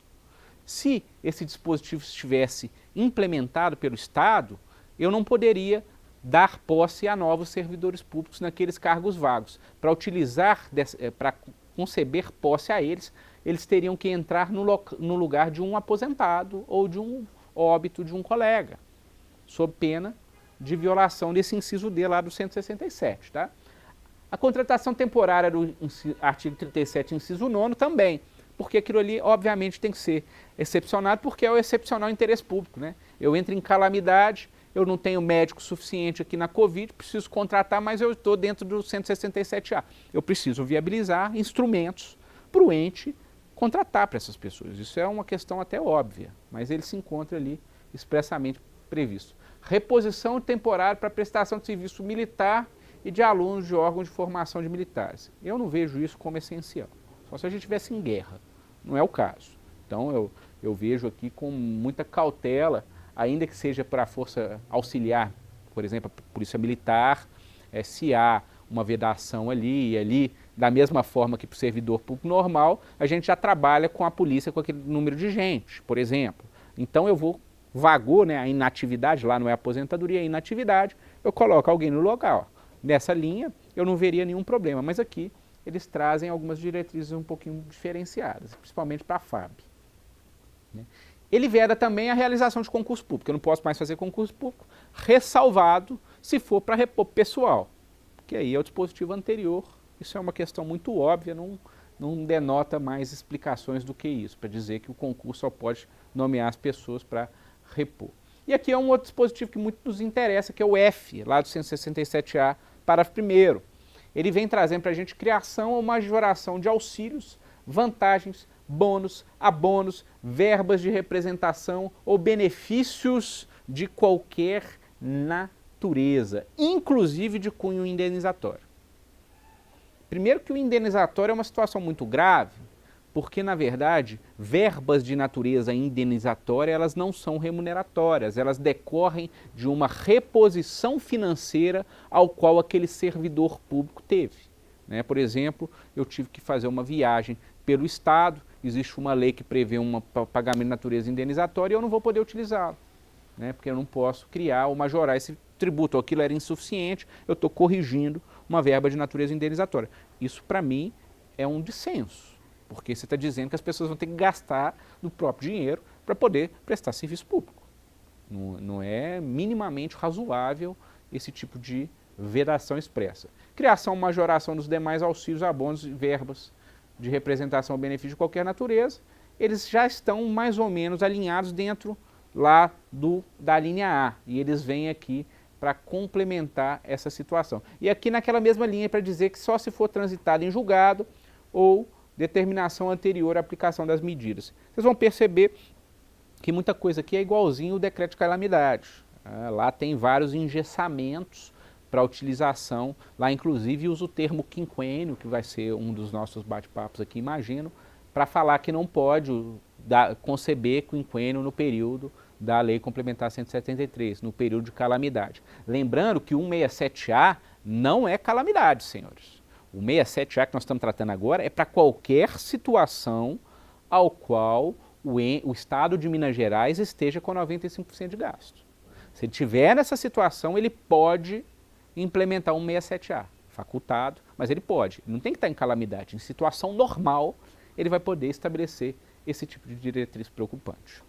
Se esse dispositivo estivesse implementado pelo Estado, eu não poderia dar posse a novos servidores públicos naqueles cargos vagos. Para utilizar, para conceber posse a eles, eles teriam que entrar no lugar de um aposentado ou de um óbito de um colega, sob pena de violação desse inciso D lá do 167. Tá? A contratação temporária do artigo 37, inciso 9, também, porque aquilo ali, obviamente, tem que ser excepcionado, porque é o excepcional interesse público. Né? Eu entro em calamidade, eu não tenho médico suficiente aqui na Covid, preciso contratar, mas eu estou dentro do 167A. Eu preciso viabilizar instrumentos para o ente contratar para essas pessoas. Isso é uma questão até óbvia, mas ele se encontra ali expressamente previsto. Reposição temporária para prestação de serviço militar e de alunos de órgãos de formação de militares. Eu não vejo isso como essencial, só se a gente estivesse em guerra, não é o caso. Então eu vejo aqui com muita cautela, ainda que seja para a força auxiliar, por exemplo, a polícia militar, se há uma vedação ali, da mesma forma que para o servidor público normal, a gente já trabalha com a polícia com aquele número de gente, por exemplo. Então eu vou vagou, né, a inatividade, lá não é aposentadoria, é inatividade, eu coloco alguém no local. Nessa linha, eu não veria nenhum problema, mas aqui eles trazem algumas diretrizes um pouquinho diferenciadas, principalmente para a FAB. Né? Ele veda também a realização de concurso público, eu não posso mais fazer concurso público, ressalvado se for para repor pessoal, que aí é o dispositivo anterior, isso é uma questão muito óbvia, não denota mais explicações do que isso, para dizer que o concurso só pode nomear as pessoas para repor. E aqui é um outro dispositivo que muito nos interessa, que é o F, lá do 167A, parágrafo 1º. Ele vem trazendo para a gente criação ou majoração de auxílios, vantagens, bônus, abonos, verbas de representação ou benefícios de qualquer natureza, inclusive de cunho indenizatório. Primeiro que o indenizatório é uma situação muito grave, porque, na verdade, verbas de natureza indenizatória, elas não são remuneratórias, elas decorrem de uma reposição financeira ao qual aquele servidor público teve. Né? Por exemplo, eu tive que fazer uma viagem pelo Estado, existe uma lei que prevê um pagamento de natureza indenizatória e eu não vou poder utilizá-lo, né? Porque eu não posso criar ou majorar esse tributo, aquilo era insuficiente, eu estou corrigindo uma verba de natureza indenizatória. Isso, para mim, é um dissenso. Porque você está dizendo que as pessoas vão ter que gastar do próprio dinheiro para poder prestar serviço público. Não é minimamente razoável esse tipo de vedação expressa. Criação, majoração dos demais auxílios, abonos e verbas de representação ou benefício de qualquer natureza, eles já estão mais ou menos alinhados dentro lá da linha A. E eles vêm aqui para complementar essa situação. E aqui naquela mesma linha para dizer que só se for transitado em julgado ou determinação anterior à aplicação das medidas. Vocês vão perceber que muita coisa aqui é igualzinho o decreto de calamidade. Lá tem vários engessamentos para utilização, lá inclusive usa o termo quinquênio, que vai ser um dos nossos bate-papos aqui, imagino, para falar que não pode conceber quinquênio no período da Lei Complementar 173, no período de calamidade. Lembrando que o 167A não é calamidade, senhores. O 67A que nós estamos tratando agora é para qualquer situação ao qual o Estado de Minas Gerais esteja com 95% de gasto. Se ele estiver nessa situação, ele pode implementar um 67A, facultado, mas ele pode. Ele não tem que estar em calamidade. Em situação normal, ele vai poder estabelecer esse tipo de diretriz preocupante.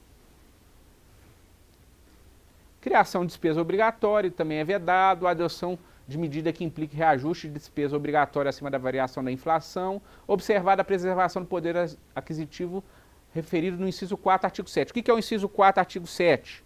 Criação de despesa obrigatória também é vedado, a adoção de medida que implique reajuste de despesa obrigatória acima da variação da inflação, observada a preservação do poder aquisitivo referido no inciso 4, artigo 7. O que é o inciso 4, artigo 7?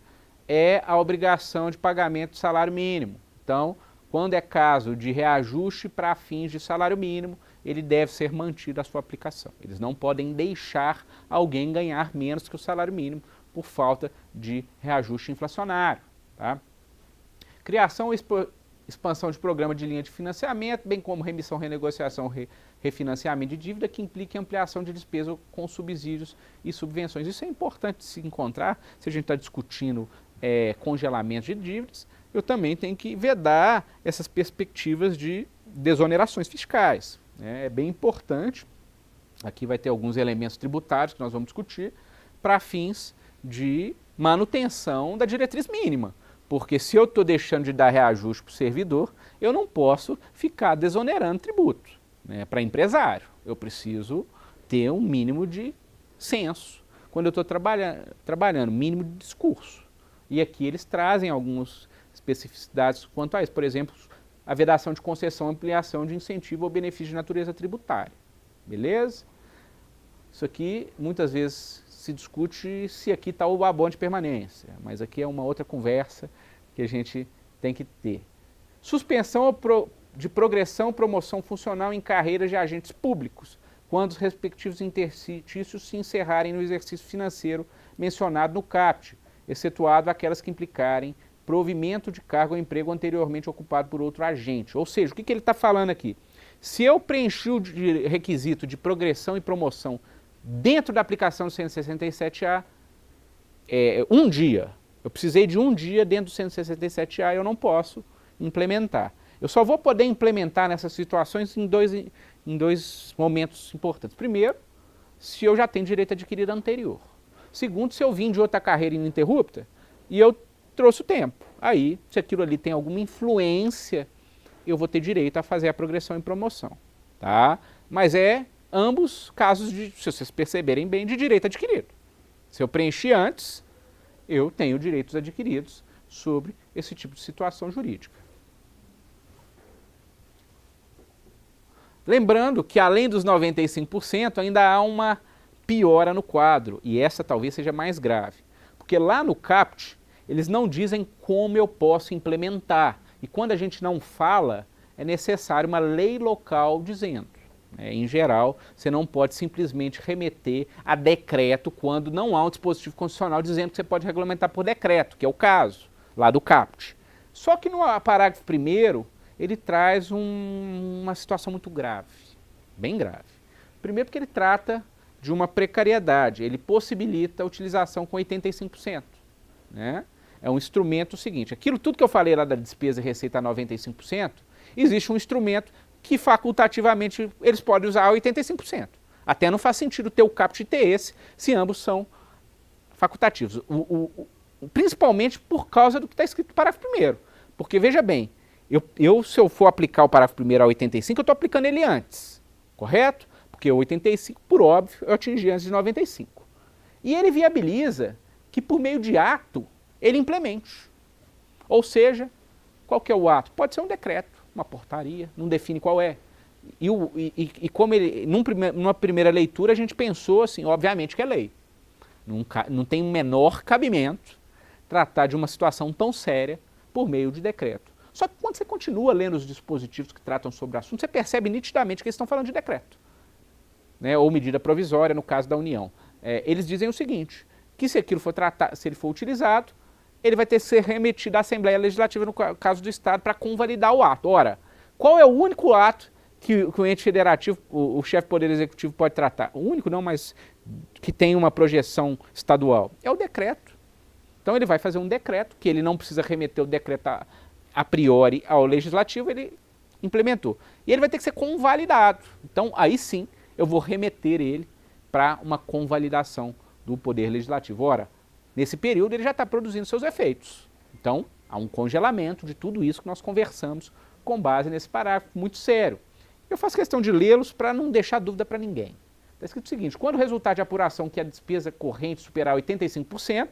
É a obrigação de pagamento do salário mínimo. Então, quando é caso de reajuste para fins de salário mínimo, ele deve ser mantido a sua aplicação. Eles não podem deixar alguém ganhar menos que o salário mínimo por falta de reajuste inflacionário. Tá? Criação e expansão de programa de linha de financiamento, bem como remissão, renegociação, refinanciamento de dívida, que implique ampliação de despesa com subsídios e subvenções. Isso é importante se encontrar, se a gente está discutindo congelamento de dívidas, eu também tenho que vedar essas perspectivas de desonerações fiscais. É bem importante, aqui vai ter alguns elementos tributários que nós vamos discutir, para fins de manutenção da diretriz mínima. Porque se eu estou deixando de dar reajuste para o servidor, eu não posso ficar desonerando tributo, né, para empresário. Eu preciso ter um mínimo de senso quando eu estou trabalhando, mínimo de discurso. E aqui eles trazem algumas especificidades quanto a isso. Por exemplo, a vedação de concessão, ampliação de incentivo ou benefício de natureza tributária. Beleza? Isso aqui muitas vezes se discute se aqui está o abono de permanência, mas aqui é uma outra conversa que a gente tem que ter. Suspensão de progressão, promoção funcional em carreiras de agentes públicos, quando os respectivos interstícios se encerrarem no exercício financeiro mencionado no CAPT, excetuado aquelas que implicarem provimento de cargo ou emprego anteriormente ocupado por outro agente. Ou seja, o que ele está falando aqui? Se eu preenchi o requisito de progressão e promoção dentro da aplicação do 167A, um dia, eu precisei de um dia dentro do 167A, eu não posso implementar. Eu só vou poder implementar nessas situações em dois momentos importantes. Primeiro, se eu já tenho direito adquirido anterior. Segundo, se eu vim de outra carreira ininterrupta, e eu trouxe o tempo. Aí, se aquilo ali tem alguma influência, eu vou ter direito a fazer a progressão em promoção, tá? Mas ambos casos, se vocês perceberem bem, de direito adquirido. Se eu preenchi antes, eu tenho direitos adquiridos sobre esse tipo de situação jurídica. Lembrando que além dos 95%, ainda há uma piora no quadro, e essa talvez seja mais grave. Porque lá no CAPT, eles não dizem como eu posso implementar. E quando a gente não fala, é necessário uma lei local dizendo. Em geral, você não pode simplesmente remeter a decreto quando não há um dispositivo constitucional dizendo que você pode regulamentar por decreto, que é o caso lá do CAPT. Só que no parágrafo 1º, ele traz uma situação muito grave, bem grave. Primeiro porque ele trata de uma precariedade, ele possibilita a utilização com 85%. Né? É um instrumento seguinte, aquilo tudo que eu falei lá da despesa e receita a 95%, existe um instrumento que facultativamente eles podem usar a 85%. Até não faz sentido ter o CAPT e ter esse, se ambos são facultativos. Principalmente por causa do que está escrito no parágrafo 1º. Porque, veja bem, se eu for aplicar o parágrafo 1º a 85, eu estou aplicando ele antes, correto? Porque o 85, por óbvio, eu atingi antes de 95. E ele viabiliza que, por meio de ato, ele implemente. Ou seja, qual que é o ato? Pode ser um decreto, uma portaria, não define qual é. E como ele, numa primeira leitura, a gente pensou assim, obviamente que é lei. Não tem o menor cabimento tratar de uma situação tão séria por meio de decreto. Só que quando você continua lendo os dispositivos que tratam sobre o assunto, você percebe nitidamente que eles estão falando de decreto. Né, ou medida provisória, no caso da União. Eles dizem o seguinte, que se aquilo for tratado, se ele for utilizado, ele vai ter que ser remetido à Assembleia Legislativa, no caso do Estado, para convalidar o ato. Ora, qual é o único ato que o ente federativo, o chefe do Poder Executivo pode tratar? O único não, mas que tem uma projeção estadual. É o decreto. Então ele vai fazer um decreto, que ele não precisa remeter o decreto a priori ao Legislativo, ele implementou. E ele vai ter que ser convalidado. Então aí sim eu vou remeter ele para uma convalidação do Poder Legislativo. Ora, nesse período ele já está produzindo seus efeitos. Então, há um congelamento de tudo isso que nós conversamos com base nesse parágrafo muito sério. Eu faço questão de lê-los para não deixar dúvida para ninguém. Está escrito o seguinte, quando o resultado de apuração que a despesa corrente superar 85%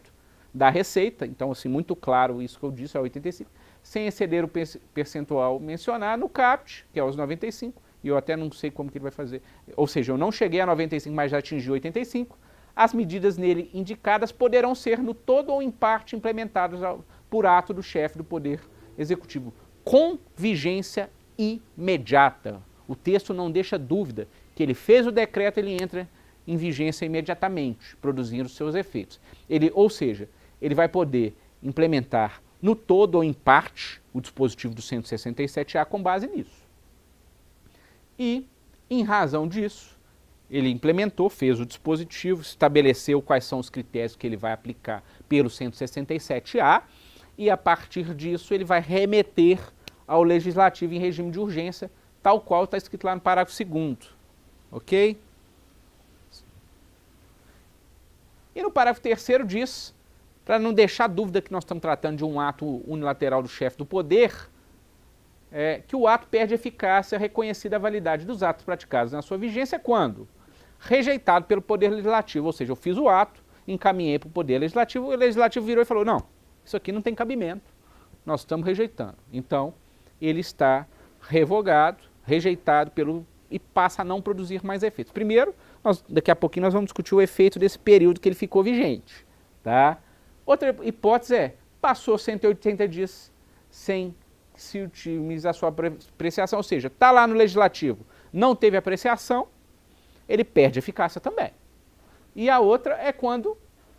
da receita, então assim, muito claro isso que eu disse, é 85%, sem exceder o percentual mencionado no CAPT, que é os 95%, e eu até não sei como que ele vai fazer, ou seja, eu não cheguei a 95%, mas já atingi 85%, as medidas nele indicadas poderão ser no todo ou em parte implementadas por ato do chefe do Poder Executivo, com vigência imediata. O texto não deixa dúvida que ele fez o decreto, ele entra em vigência imediatamente, produzindo seus efeitos. Ou seja, ele vai poder implementar no todo ou em parte o dispositivo do 167A com base nisso. E, em razão disso, ele implementou, fez o dispositivo, estabeleceu quais são os critérios que ele vai aplicar pelo 167A e, a partir disso, ele vai remeter ao Legislativo em regime de urgência, tal qual está escrito lá no parágrafo 2º. Ok? E no parágrafo 3º diz, para não deixar dúvida que nós estamos tratando de um ato unilateral do chefe do poder, que o ato perde eficácia reconhecida a validade dos atos praticados na sua vigência quando? Rejeitado pelo Poder Legislativo, ou seja, eu fiz o ato, encaminhei para o Poder Legislativo, o Legislativo virou e falou, não, isso aqui não tem cabimento, nós estamos rejeitando. Então, ele está revogado, rejeitado e passa a não produzir mais efeitos. Primeiro, daqui a pouquinho nós vamos discutir o efeito desse período que ele ficou vigente. Tá? Outra hipótese passou 180 dias sem se utilizar a sua apreciação, ou seja, está lá no Legislativo, não teve apreciação, ele perde eficácia também. E a outra é quando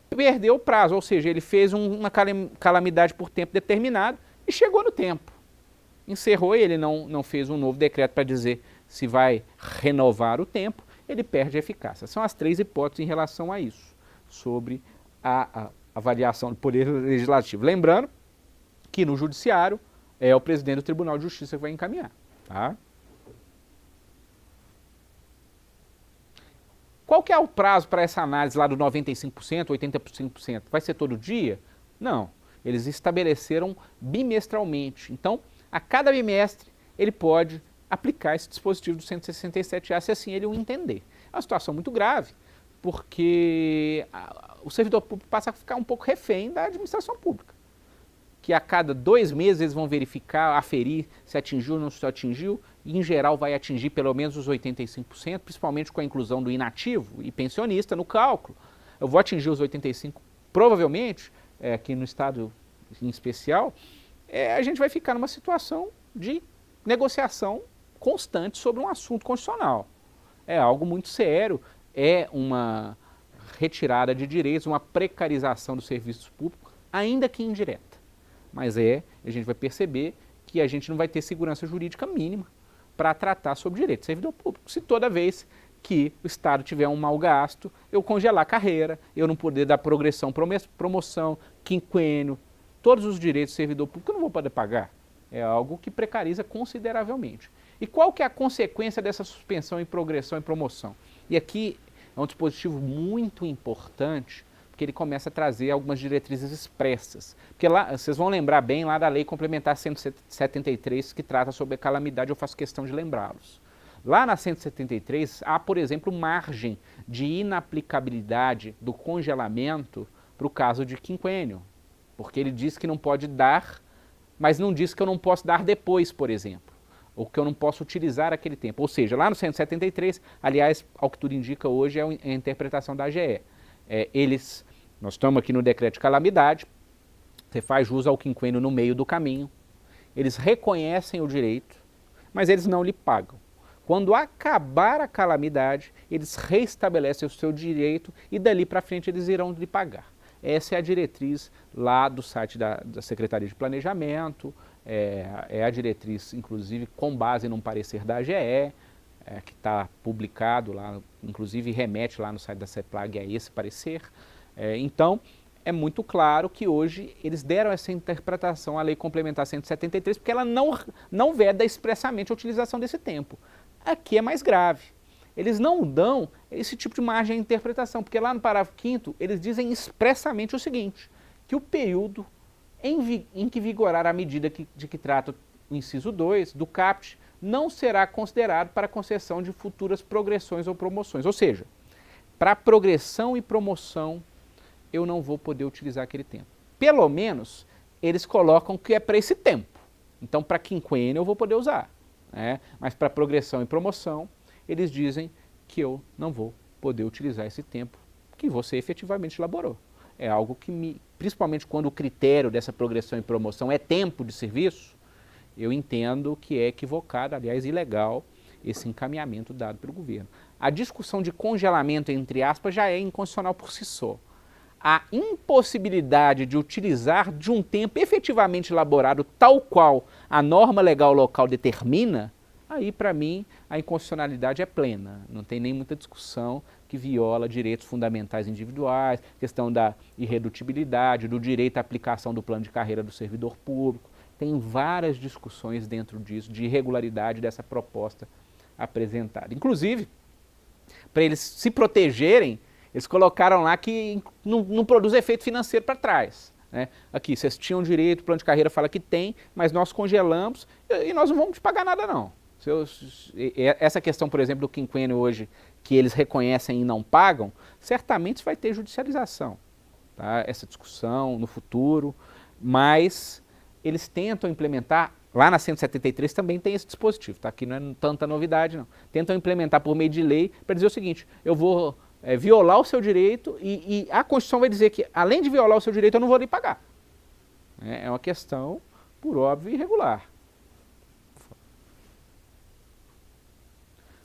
perdeu o prazo, ou seja, ele fez uma calamidade por tempo determinado e chegou no tempo. Encerrou, ele não fez um novo decreto para dizer se vai renovar o tempo, ele perde a eficácia. São as três hipóteses em relação a isso, sobre a avaliação do Poder Legislativo. Lembrando que no Judiciário é o presidente do Tribunal de Justiça que vai encaminhar. Tá? Qual que é o prazo para essa análise lá do 95%, 85%? Vai ser todo dia? Não. Eles estabeleceram bimestralmente. Então, a cada bimestre, ele pode aplicar esse dispositivo do 167A, se assim ele o entender. É uma situação muito grave, porque o servidor público passa a ficar um pouco refém da administração pública, que a cada 2 meses eles vão verificar, aferir se atingiu ou não se atingiu, e em geral vai atingir pelo menos os 85%, principalmente com a inclusão do inativo e pensionista no cálculo. Eu vou atingir os 85%, provavelmente, aqui no estado em especial, a gente vai ficar numa situação de negociação constante sobre um assunto constitucional. É algo muito sério, é uma retirada de direitos, uma precarização dos serviços públicos, ainda que indireta. Mas a gente vai perceber que a gente não vai ter segurança jurídica mínima para tratar sobre direito de servidor público. Se toda vez que o Estado tiver um mau gasto, eu congelar a carreira, eu não poder dar progressão, promoção, quinquênio, todos os direitos do servidor público eu não vou poder pagar. É algo que precariza consideravelmente. E qual que é a consequência dessa suspensão em progressão e promoção? E aqui é um dispositivo muito importante, porque ele começa a trazer algumas diretrizes expressas. Porque lá, vocês vão lembrar bem lá da Lei Complementar 173, que trata sobre a calamidade, eu faço questão de lembrá-los. Lá na 173, há, por exemplo, margem de inaplicabilidade do congelamento para o caso de quinquênio, porque ele diz que não pode dar, mas não diz que eu não posso dar depois, por exemplo, ou que eu não posso utilizar aquele tempo. Ou seja, lá no 173, aliás, ao que tudo indica hoje, é a interpretação da AGE. Nós estamos aqui no decreto de calamidade, você faz jus ao quinquênio no meio do caminho, eles reconhecem o direito, mas eles não lhe pagam. Quando acabar a calamidade, eles restabelecem o seu direito e dali para frente eles irão lhe pagar. Essa é a diretriz lá do site da Secretaria de Planejamento, é a diretriz, inclusive, com base num parecer da AGE, que está publicado lá, inclusive remete lá no site da CEPLAG a esse parecer. Então, é muito claro que hoje eles deram essa interpretação à Lei Complementar 173, porque ela não veda expressamente a utilização desse tempo. Aqui é mais grave. Eles não dão esse tipo de margem de interpretação, porque lá no parágrafo 5º eles dizem expressamente o seguinte, que o período em que vigorar a medida de que trata o inciso 2 do CAPT não será considerado para concessão de futuras progressões ou promoções. Ou seja, para progressão e promoção eu não vou poder utilizar aquele tempo. Pelo menos eles colocam que é para esse tempo. Então para quinquênio eu vou poder usar. Mas para progressão e promoção, eles dizem que eu não vou poder utilizar esse tempo que você efetivamente elaborou. É algo que, principalmente quando o critério dessa progressão e promoção é tempo de serviço, eu entendo que é equivocado, aliás, ilegal, esse encaminhamento dado pelo governo. A discussão de congelamento, entre aspas, já é inconstitucional por si só. A impossibilidade de utilizar de um tempo efetivamente elaborado tal qual a norma legal local determina, aí para mim a inconstitucionalidade é plena, não tem nem muita discussão que viola direitos fundamentais individuais, questão da irredutibilidade, do direito à aplicação do plano de carreira do servidor público, tem várias discussões dentro disso, de irregularidade dessa proposta apresentada. Inclusive, para eles se protegerem, eles colocaram lá que não produz efeito financeiro para trás. Aqui, vocês tinham direito, o plano de carreira fala que tem, mas nós congelamos e nós não vamos te pagar nada não. Essa questão, por exemplo, do quinquênio hoje, que eles reconhecem e não pagam, certamente vai ter judicialização, tá? Essa discussão no futuro, mas eles tentam implementar, lá na 173 também tem esse dispositivo, tá? Aqui não é tanta novidade não, tentam implementar por meio de lei para dizer o seguinte, eu vou violar o seu direito e a Constituição vai dizer que, além de violar o seu direito, eu não vou lhe pagar. É uma questão, por óbvio, irregular.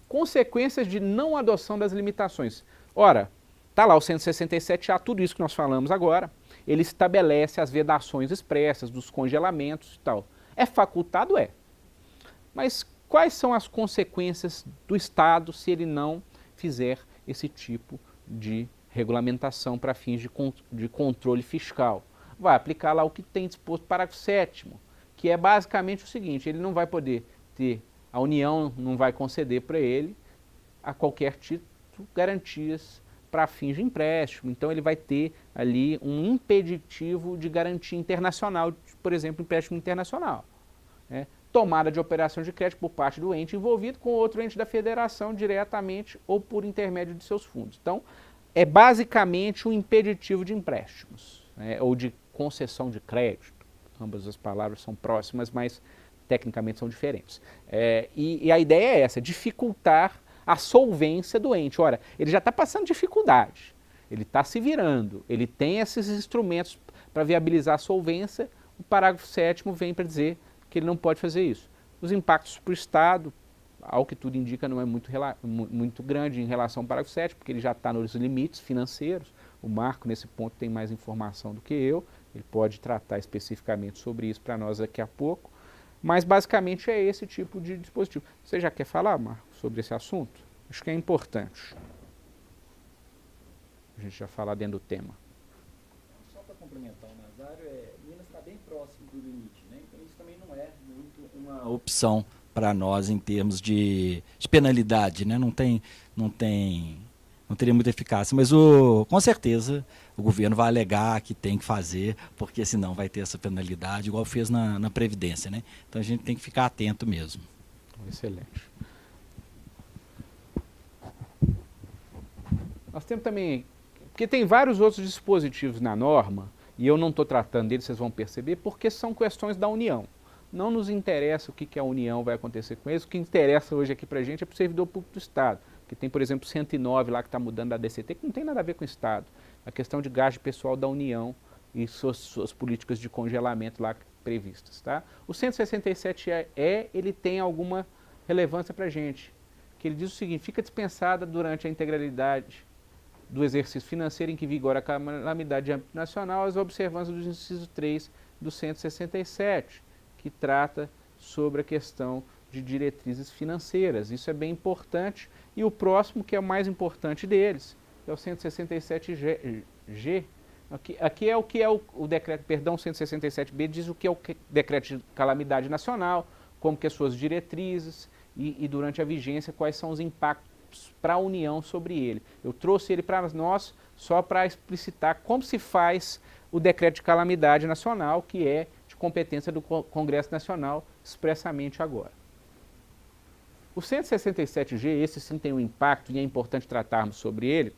Consequências de não adoção das limitações. Ora, está lá o 167A, tudo isso que nós falamos agora, ele estabelece as vedações expressas dos congelamentos e tal. É facultado? É. Mas quais são as consequências do Estado se ele não fizer esse tipo de regulamentação para fins de controle fiscal? Vai aplicar lá o que tem disposto parágrafo 7º, que é basicamente o seguinte, ele não vai poder ter, a União não vai conceder para ele, a qualquer título, garantias para fins de empréstimo. Então ele vai ter ali um impeditivo de garantia internacional, por exemplo, empréstimo internacional, né? Tomada de operação de crédito por parte do ente envolvido com outro ente da federação diretamente ou por intermédio de seus fundos. Então, é basicamente um impeditivo de empréstimos, né, ou de concessão de crédito. Ambas as palavras são próximas, mas tecnicamente são diferentes. E a ideia é essa, dificultar a solvência do ente. Ora, ele já está passando dificuldade, ele está se virando, ele tem esses instrumentos para viabilizar a solvência. O parágrafo 7º vem para dizer que ele não pode fazer isso. Os impactos para o Estado, ao que tudo indica, não é muito grande em relação ao parágrafo 7º, porque ele já está nos limites financeiros. O Marco, nesse ponto, tem mais informação do que eu, ele pode tratar especificamente sobre isso para nós daqui a pouco, mas basicamente é esse tipo de dispositivo. Você já quer falar, Marco, sobre esse assunto? Acho que é importante a gente já falar dentro do tema. Só para complementar o Nazário, Minas está bem próximo do limite, né? Então isso também não é muito uma opção para nós em termos de penalidade, né? Não teria muita eficácia, mas com certeza o governo vai alegar que tem que fazer, porque senão vai ter essa penalidade, igual fez na Previdência, né? Então a gente tem que ficar atento mesmo. Excelente. Nós temos também, porque tem vários outros dispositivos na norma, e eu não estou tratando deles, vocês vão perceber, porque são questões da União. Não nos interessa o que a União vai acontecer com eles, o que interessa hoje aqui para a gente é para o servidor público do Estado, que tem, por exemplo, 109 lá que está mudando da DCT, que não tem nada a ver com o Estado. A questão de gasto pessoal da União e suas políticas de congelamento lá previstas. Tá? O 167E, ele tem alguma relevância para a gente, que ele diz o seguinte: fica dispensada durante a integralidade do exercício financeiro em que vigora a calamidade de âmbito nacional as observâncias do inciso 3 do 167, que trata sobre a questão de diretrizes financeiras. Isso é bem importante. E o próximo, que é o mais importante deles, é o 167G. Aqui é o que é o decreto, perdão, 167B diz o que é o decreto de calamidade nacional, como que as suas diretrizes e durante a vigência quais são os impactos para a União sobre ele. Eu trouxe ele para nós só para explicitar como se faz o decreto de calamidade nacional, que é de competência do Congresso Nacional, expressamente agora. O 167G, esse sim tem um impacto e é importante tratarmos sobre ele,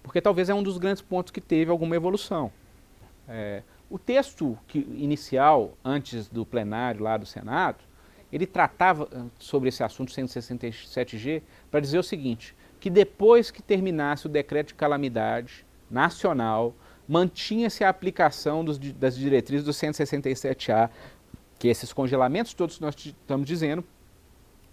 porque talvez é um dos grandes pontos que teve alguma evolução. O texto inicial, antes do plenário lá do Senado, ele tratava sobre esse assunto 167G para dizer o seguinte, que depois que terminasse o decreto de calamidade nacional, mantinha-se a aplicação das diretrizes do 167A, que esses congelamentos todos que nós estamos dizendo,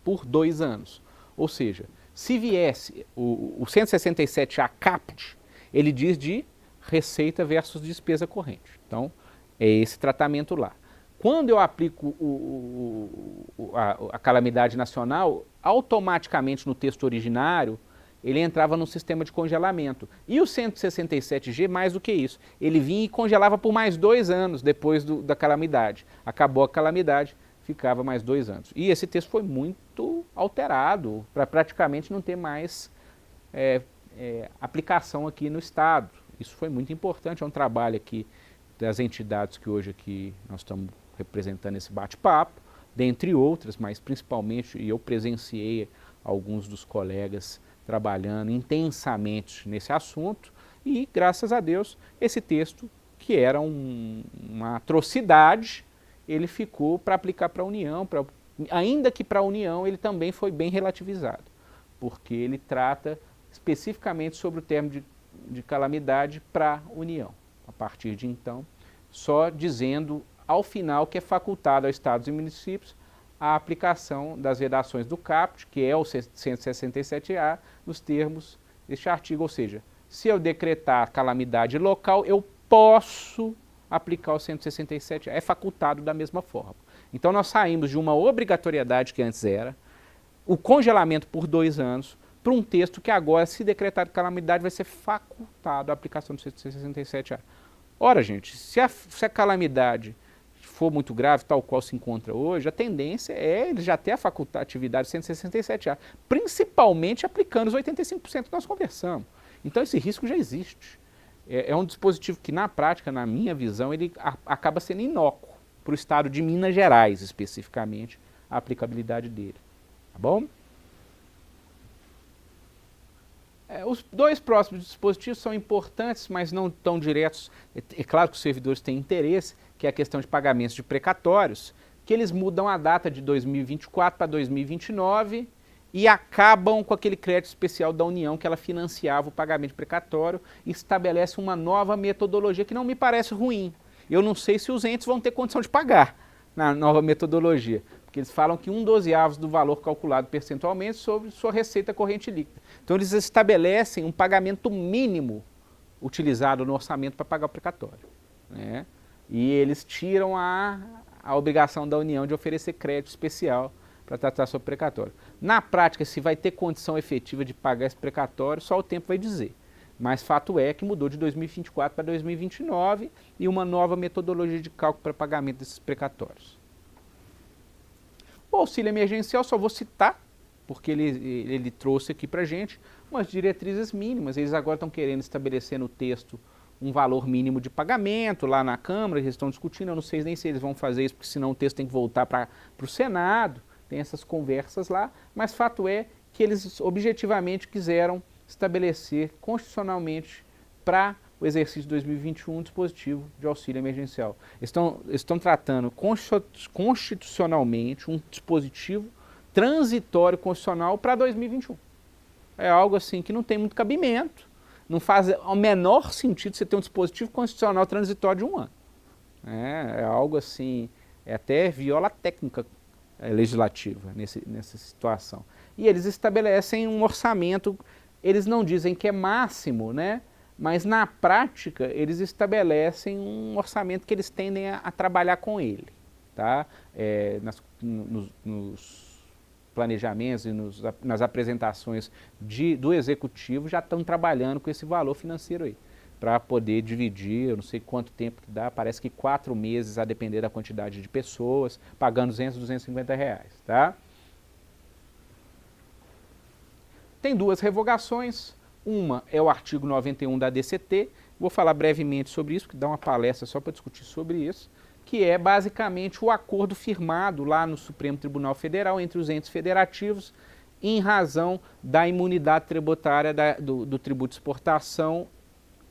por 2 anos. Ou seja, se viesse o 167A caput, ele diz de receita versus despesa corrente. Então, é esse tratamento lá. Quando eu aplico a calamidade nacional, automaticamente no texto originário, ele entrava no sistema de congelamento. E o 167G, mais do que isso, ele vinha e congelava por mais 2 anos depois da calamidade. Acabou a calamidade, ficava mais 2 anos. E esse texto foi muito alterado para praticamente não ter mais aplicação aqui no Estado. Isso foi muito importante, é um trabalho aqui das entidades que hoje aqui nós estamos representando esse bate-papo, dentre outras, mas principalmente, e eu presenciei alguns dos colegas trabalhando intensamente nesse assunto, e graças a Deus, esse texto, que era uma atrocidade, ele ficou para aplicar para a União, ainda que para a União ele também foi bem relativizado, porque ele trata especificamente sobre o termo de calamidade para a União. A partir de então, só dizendo ao final que é facultado aos estados e municípios a aplicação das vedações do caput, que é o 167A, nos termos deste artigo. Ou seja, se eu decretar calamidade local, eu posso aplicar o 167A, é facultado da mesma forma. Então nós saímos de uma obrigatoriedade que antes era, o congelamento por 2 anos, para um texto que agora, se decretar calamidade, vai ser facultado a aplicação do 167A. Ora, gente, se a calamidade for muito grave, tal qual se encontra hoje, a tendência é ele já ter a facultatividade 167A, principalmente aplicando os 85% que nós conversamos. Então esse risco já existe. É um dispositivo que na prática, na minha visão, ele acaba sendo inócuo para o estado de Minas Gerais, especificamente, a aplicabilidade dele. Tá bom? Os dois próximos dispositivos são importantes, mas não tão diretos. É claro que os servidores têm interesse, que é a questão de pagamentos de precatórios, que eles mudam a data de 2024 para 2029 e acabam com aquele crédito especial da União que ela financiava o pagamento de precatório e estabelece uma nova metodologia que não me parece ruim. Eu não sei se os entes vão ter condição de pagar na nova metodologia, porque eles falam que 1/12 do valor calculado percentualmente sobre sua receita corrente líquida. Então eles estabelecem um pagamento mínimo utilizado no orçamento para pagar o precatório, né? E eles tiram a obrigação da União de oferecer crédito especial para tratar sobre precatório. Na prática, se vai ter condição efetiva de pagar esse precatório, só o tempo vai dizer. Mas fato é que mudou de 2024 para 2029 e uma nova metodologia de cálculo para pagamento desses precatórios. O auxílio emergencial, só vou citar, porque ele trouxe aqui para a gente umas diretrizes mínimas. Eles agora estão querendo estabelecer no texto um valor mínimo de pagamento lá na Câmara, eles estão discutindo, eu não sei nem se eles vão fazer isso, porque senão o texto tem que voltar para o Senado, tem essas conversas lá, mas fato é que eles objetivamente quiseram estabelecer constitucionalmente para o exercício de 2021 um dispositivo de auxílio emergencial. Estão tratando constitucionalmente um dispositivo transitório constitucional para 2021. É algo assim que não tem muito cabimento, não faz o menor sentido você ter um dispositivo constitucional transitório de 1 ano. É algo assim, até viola a técnica legislativa nessa situação. E eles estabelecem um orçamento, eles não dizem que é máximo, né? Mas na prática eles estabelecem um orçamento que eles tendem a trabalhar com ele. Tá? Nos planejamentos e nas apresentações do executivo já estão trabalhando com esse valor financeiro aí, para poder dividir, eu não sei quanto tempo que dá, parece que 4 meses a depender da quantidade de pessoas, pagando 200, 250 reais, tá? Tem 2 revogações, uma é o artigo 91 da DCT, vou falar brevemente sobre isso, que dá uma palestra só para discutir sobre isso, que é basicamente o acordo firmado lá no Supremo Tribunal Federal entre os entes federativos em razão da imunidade tributária do tributo de exportação,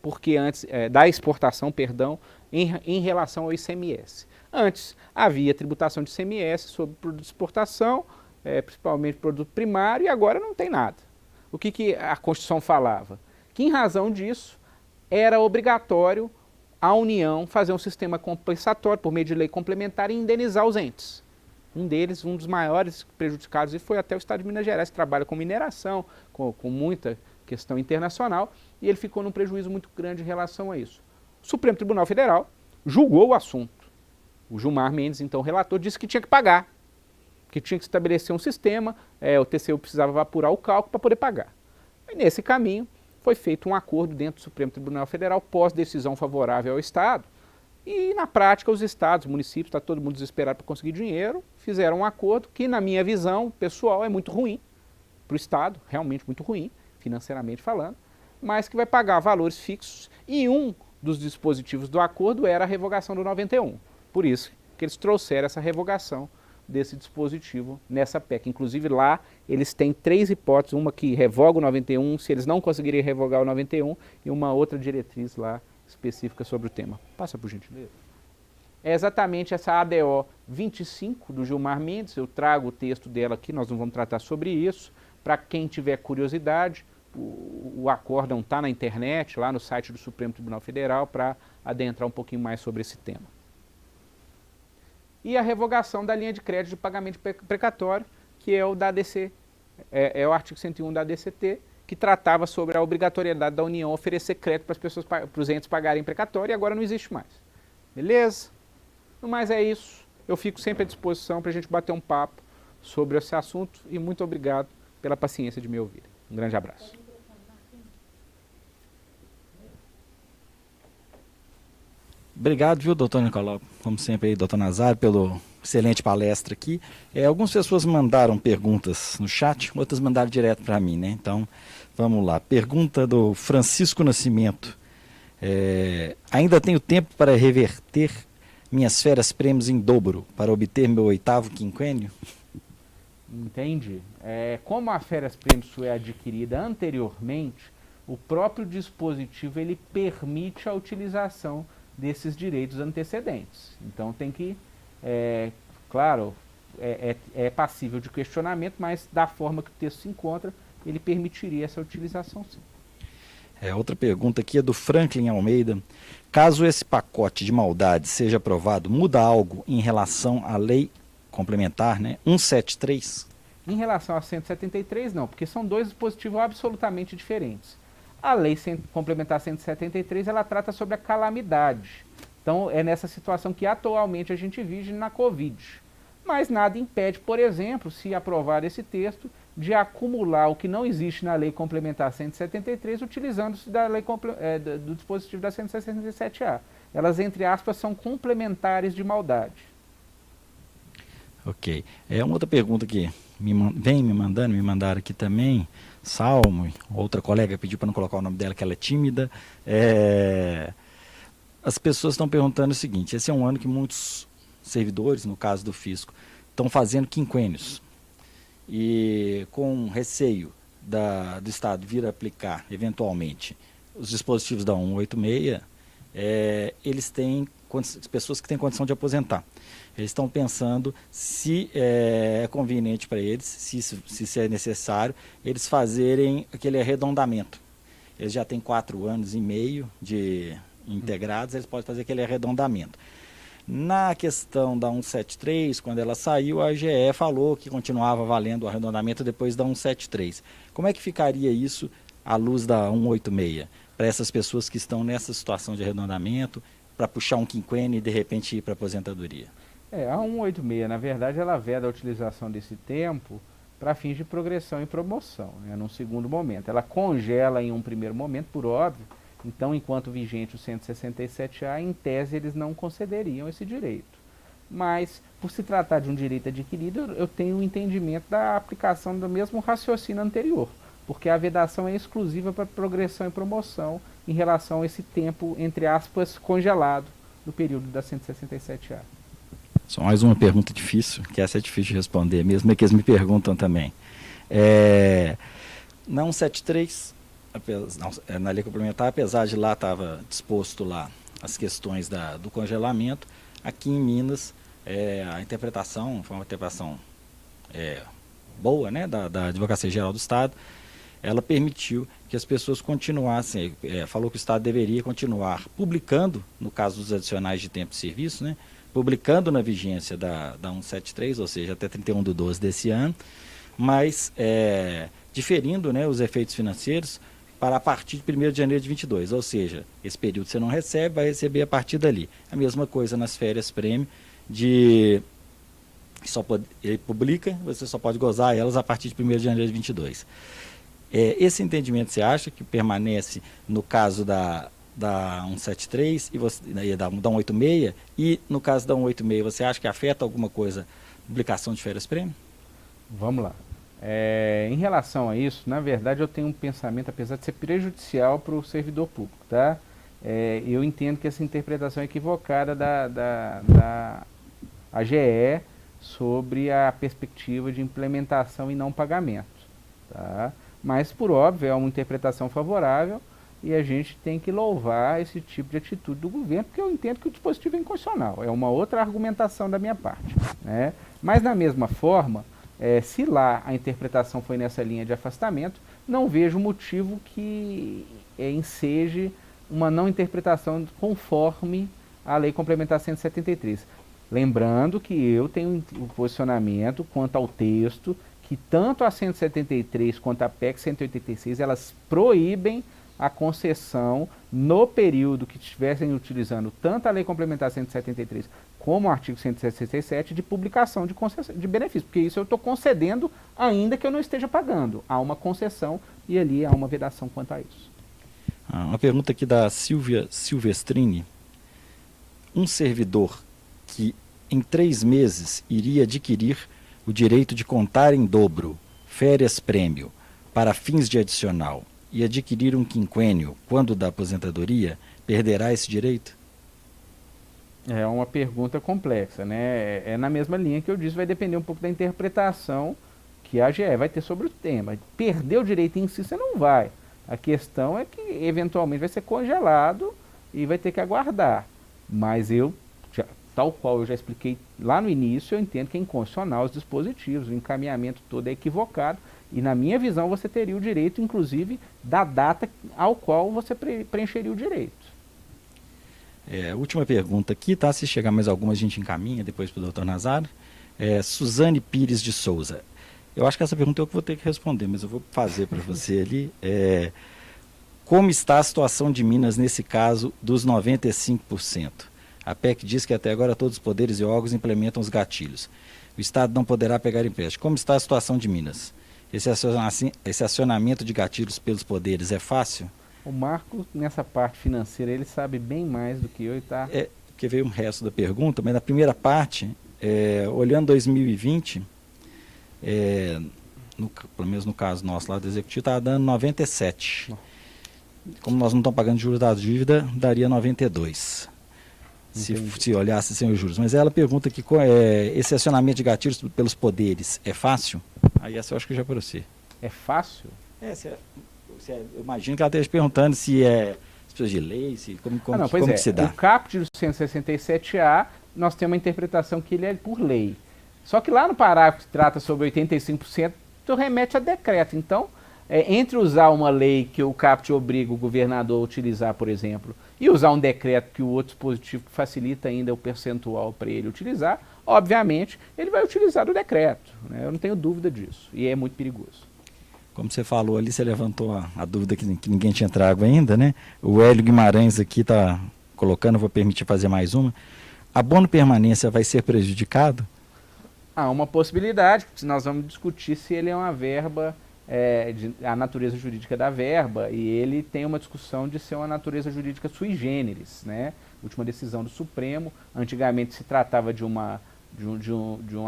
porque antes, da exportação, perdão, em relação ao ICMS. Antes havia tributação de ICMS sobre produto de exportação, principalmente produto primário, e agora não tem nada. O que a Constituição falava? Que em razão disso era obrigatório a União fazer um sistema compensatório por meio de lei complementar e indenizar os entes. Um deles, um dos maiores prejudicados, e foi até o Estado de Minas Gerais, que trabalha com mineração, com muita questão internacional, e ele ficou num prejuízo muito grande em relação a isso. O Supremo Tribunal Federal julgou o assunto. O Gilmar Mendes, então relator, disse que tinha que pagar, que tinha que estabelecer um sistema, o TCU precisava apurar o cálculo para poder pagar. E nesse caminho foi feito um acordo dentro do Supremo Tribunal Federal, pós-decisão favorável ao Estado, e na prática os estados, municípios, está todo mundo desesperado para conseguir dinheiro, fizeram um acordo que, na minha visão pessoal, é muito ruim para o Estado, realmente muito ruim, financeiramente falando, mas que vai pagar valores fixos, e um dos dispositivos do acordo era a revogação do 91. Por isso que eles trouxeram essa revogação desse dispositivo nessa PEC. Inclusive lá eles têm 3 hipóteses, uma que revoga o 91, se eles não conseguirem revogar o 91, e uma outra diretriz lá específica sobre o tema. Passa por gentileza. É exatamente essa ADO 25 do Gilmar Mendes, eu trago o texto dela aqui, nós não vamos tratar sobre isso. Para quem tiver curiosidade, o acórdão está na internet, lá no site do Supremo Tribunal Federal, para adentrar um pouquinho mais sobre esse tema. E a revogação da linha de crédito de pagamento precatório, que é o da ADC, é o artigo 101 da DCT, que tratava sobre a obrigatoriedade da União oferecer crédito para as pessoas, para os entes pagarem precatório, e agora não existe mais. Beleza? No mais é isso. Eu fico sempre à disposição para a gente bater um papo sobre esse assunto, e muito obrigado pela paciência de me ouvir. Um grande abraço. Obrigado, viu, doutor Nicolau, como sempre aí, doutor Nazário, pelo excelente palestra aqui. Algumas pessoas mandaram perguntas no chat, outras mandaram direto para mim, né? Então, vamos lá. Pergunta do Francisco Nascimento. Ainda tenho tempo para reverter minhas férias prêmios em dobro para obter meu 8º quinquênio? Entendi. Como a férias prêmios foi adquirida anteriormente, o próprio dispositivo ele permite a utilização desses direitos antecedentes. Então tem que, claro, é passível de questionamento, mas da forma que o texto se encontra, ele permitiria essa utilização sim. Outra pergunta aqui é do Franklin Almeida. Caso esse pacote de maldades seja aprovado, muda algo em relação à lei complementar, né? 173? Em relação a 173, não, porque são dois dispositivos absolutamente diferentes. A lei complementar 173, ela trata sobre a calamidade. Então, é nessa situação que atualmente a gente vive na Covid. Mas nada impede, por exemplo, se aprovar esse texto, de acumular o que não existe na lei complementar 173, utilizando-se da lei do dispositivo da 167A. Elas, entre aspas, são complementares de maldade. Ok. Uma outra pergunta que me mandaram aqui também, Salmo, outra colega pediu para não colocar o nome dela, que ela é tímida. As pessoas estão perguntando o seguinte: esse é um ano que muitos servidores, no caso do fisco, estão fazendo quinquênios. E com receio do Estado vir a aplicar, eventualmente, os dispositivos da 186, eles têm pessoas que têm condição de aposentar. Eles estão pensando se é conveniente para eles, se é necessário, eles fazerem aquele arredondamento. Eles já têm 4 anos e meio de integrados, eles podem fazer aquele arredondamento. Na questão da 173, quando ela saiu, a AGE falou que continuava valendo o arredondamento depois da 173. Como é que ficaria isso à luz da 186? Para essas pessoas que estão nessa situação de arredondamento, para puxar um quinquênio e de repente ir para a aposentadoria? A 186, na verdade, ela veda a utilização desse tempo para fins de progressão e promoção, né, num segundo momento. Ela congela em um primeiro momento, por óbvio. Então, enquanto vigente o 167A, em tese eles não concederiam esse direito. Mas, por se tratar de um direito adquirido, eu tenho um entendimento da aplicação do mesmo raciocínio anterior, porque a vedação é exclusiva para progressão e promoção em relação a esse tempo, entre aspas, congelado no período da 167A. Só mais uma pergunta difícil, que essa é difícil de responder mesmo, é que eles me perguntam também. Na 173... na lei complementar, apesar de lá estava disposto lá as questões do congelamento, aqui em Minas a interpretação foi uma interpretação boa, né, da Advocacia Geral do Estado. Ela permitiu que as pessoas continuassem, falou que o Estado deveria continuar publicando, no caso dos adicionais de tempo de serviço, né, publicando na vigência da 173, ou seja, até 31/12 desse ano, mas diferindo, né, os efeitos financeiros para a partir de 1º de janeiro de 22, ou seja, esse período você não recebe, vai receber a partir dali. A mesma coisa nas férias prêmio, ele publica, você só pode gozar elas a partir de 1º de janeiro de 22. Esse entendimento você acha que permanece no caso da 173 e da 186, e no caso da 186, você acha que afeta alguma coisa a publicação de férias prêmio? Vamos lá. Em relação a isso, na verdade eu tenho um pensamento, apesar de ser prejudicial para o servidor público, tá? Eu entendo que essa interpretação é equivocada da AGE sobre a perspectiva de implementação e não pagamento, tá? Mas, por óbvio, é uma interpretação favorável e a gente tem que louvar esse tipo de atitude do governo, porque eu entendo que o dispositivo é inconstitucional, é uma outra argumentação da minha parte, né? Mas, da mesma forma, se lá a interpretação foi nessa linha de afastamento, não vejo motivo que enseje uma não interpretação conforme a Lei Complementar 173. Lembrando que eu tenho um posicionamento quanto ao texto, que tanto a 173 quanto a PEC 186, elas proíbem a concessão no período que estivessem utilizando tanto a Lei Complementar 173 como o artigo 167 de publicação de benefício, porque isso eu estou concedendo ainda que eu não esteja pagando. Há uma concessão e ali há uma vedação quanto a isso. Uma pergunta aqui da Silvia Silvestrini. um servidor que em 3 meses iria adquirir o direito de contar em dobro férias-prêmio para fins de adicional e adquirir um quinquênio quando da aposentadoria, perderá esse direito? É uma pergunta complexa, né? É na mesma linha que eu disse, vai depender um pouco da interpretação que a AGE vai ter sobre o tema. Perder o direito em si você não vai. A questão é que eventualmente vai ser congelado e vai ter que aguardar. Mas tal qual eu já expliquei lá no início, eu entendo que é inconstitucional os dispositivos, o encaminhamento todo é equivocado. E na minha visão você teria o direito, inclusive, da data ao qual você preencheria o direito. Última pergunta aqui, tá? Se chegar mais alguma a gente encaminha depois para o doutor Nazário. Suzane Pires de Souza. Eu acho que essa pergunta eu vou ter que responder, mas eu vou fazer para você ali. Como está a situação de Minas nesse caso dos 95%? A PEC diz que até agora todos os poderes e órgãos implementam os gatilhos. O Estado não poderá pegar empréstimo. Como está a situação de Minas? Esse acionamento de gatilhos pelos poderes é fácil? O Marco, nessa parte financeira, ele sabe bem mais do que eu e tá... Porque veio o resto da pergunta, mas na primeira parte, olhando 2020, pelo menos no caso nosso lá do Executivo, estava dando 97. Como nós não estamos pagando juros da dívida, daria 92. Se olhasse sem os juros. Mas ela pergunta aqui, esse acionamento de gatilhos pelos poderes é fácil? Aí essa eu acho que já é para você. É fácil? Eu imagino que ela esteja perguntando se precisa de lei, como que se dá. O caput do 167A, nós temos uma interpretação que ele é por lei. Só que lá no parágrafo que trata sobre 85%, tu remete a decreto. Então, entre usar uma lei que o caput obriga o governador a utilizar, por exemplo, e usar um decreto que o outro dispositivo que facilita ainda o percentual para ele utilizar, obviamente, ele vai utilizar o decreto, né? Eu não tenho dúvida disso. E é muito perigoso. Como você falou ali, você levantou a dúvida que ninguém tinha trago ainda, né? O Hélio Guimarães aqui está colocando, vou permitir fazer mais uma. Abono permanência vai ser prejudicado? Há uma possibilidade, nós vamos discutir se ele é uma verba, a natureza jurídica da verba, e ele tem uma discussão de ser uma natureza jurídica sui generis, né? Última decisão do Supremo, antigamente se tratava de uma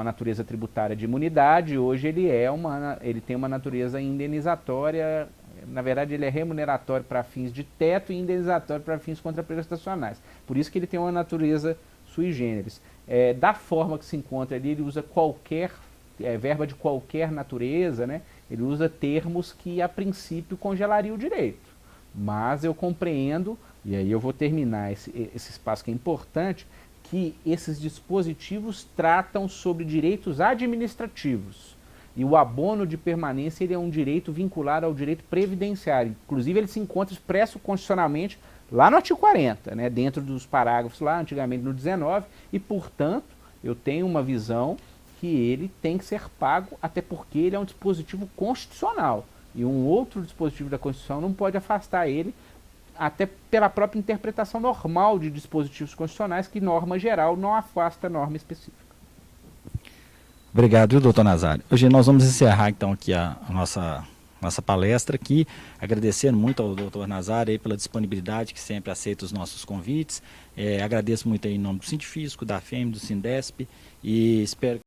natureza tributária de imunidade, hoje ele tem uma natureza indenizatória, na verdade ele é remuneratório para fins de teto e indenizatório para fins contraprestacionais. Por isso que ele tem uma natureza sui generis. Da forma que se encontra ali, ele usa verba de qualquer natureza, né? Ele usa termos que a princípio congelariam o direito. Mas eu compreendo, e aí eu vou terminar esse espaço que é importante, que esses dispositivos tratam sobre direitos administrativos. E o abono de permanência ele é um direito vinculado ao direito previdenciário. Inclusive, ele se encontra expresso constitucionalmente lá no artigo 40, né, dentro dos parágrafos lá, antigamente no 19, e, portanto, eu tenho uma visão que ele tem que ser pago, até porque ele é um dispositivo constitucional. E um outro dispositivo da Constituição não pode afastar ele, até pela própria interpretação normal de dispositivos constitucionais, que norma geral não afasta norma específica. Obrigado, doutor Nazário. Hoje nós vamos encerrar então aqui a nossa palestra aqui, agradecendo muito ao doutor Nazário aí pela disponibilidade, que sempre aceita os nossos convites. Agradeço muito aí em nome do Sindifisco, da FEM, do Sindesp, e espero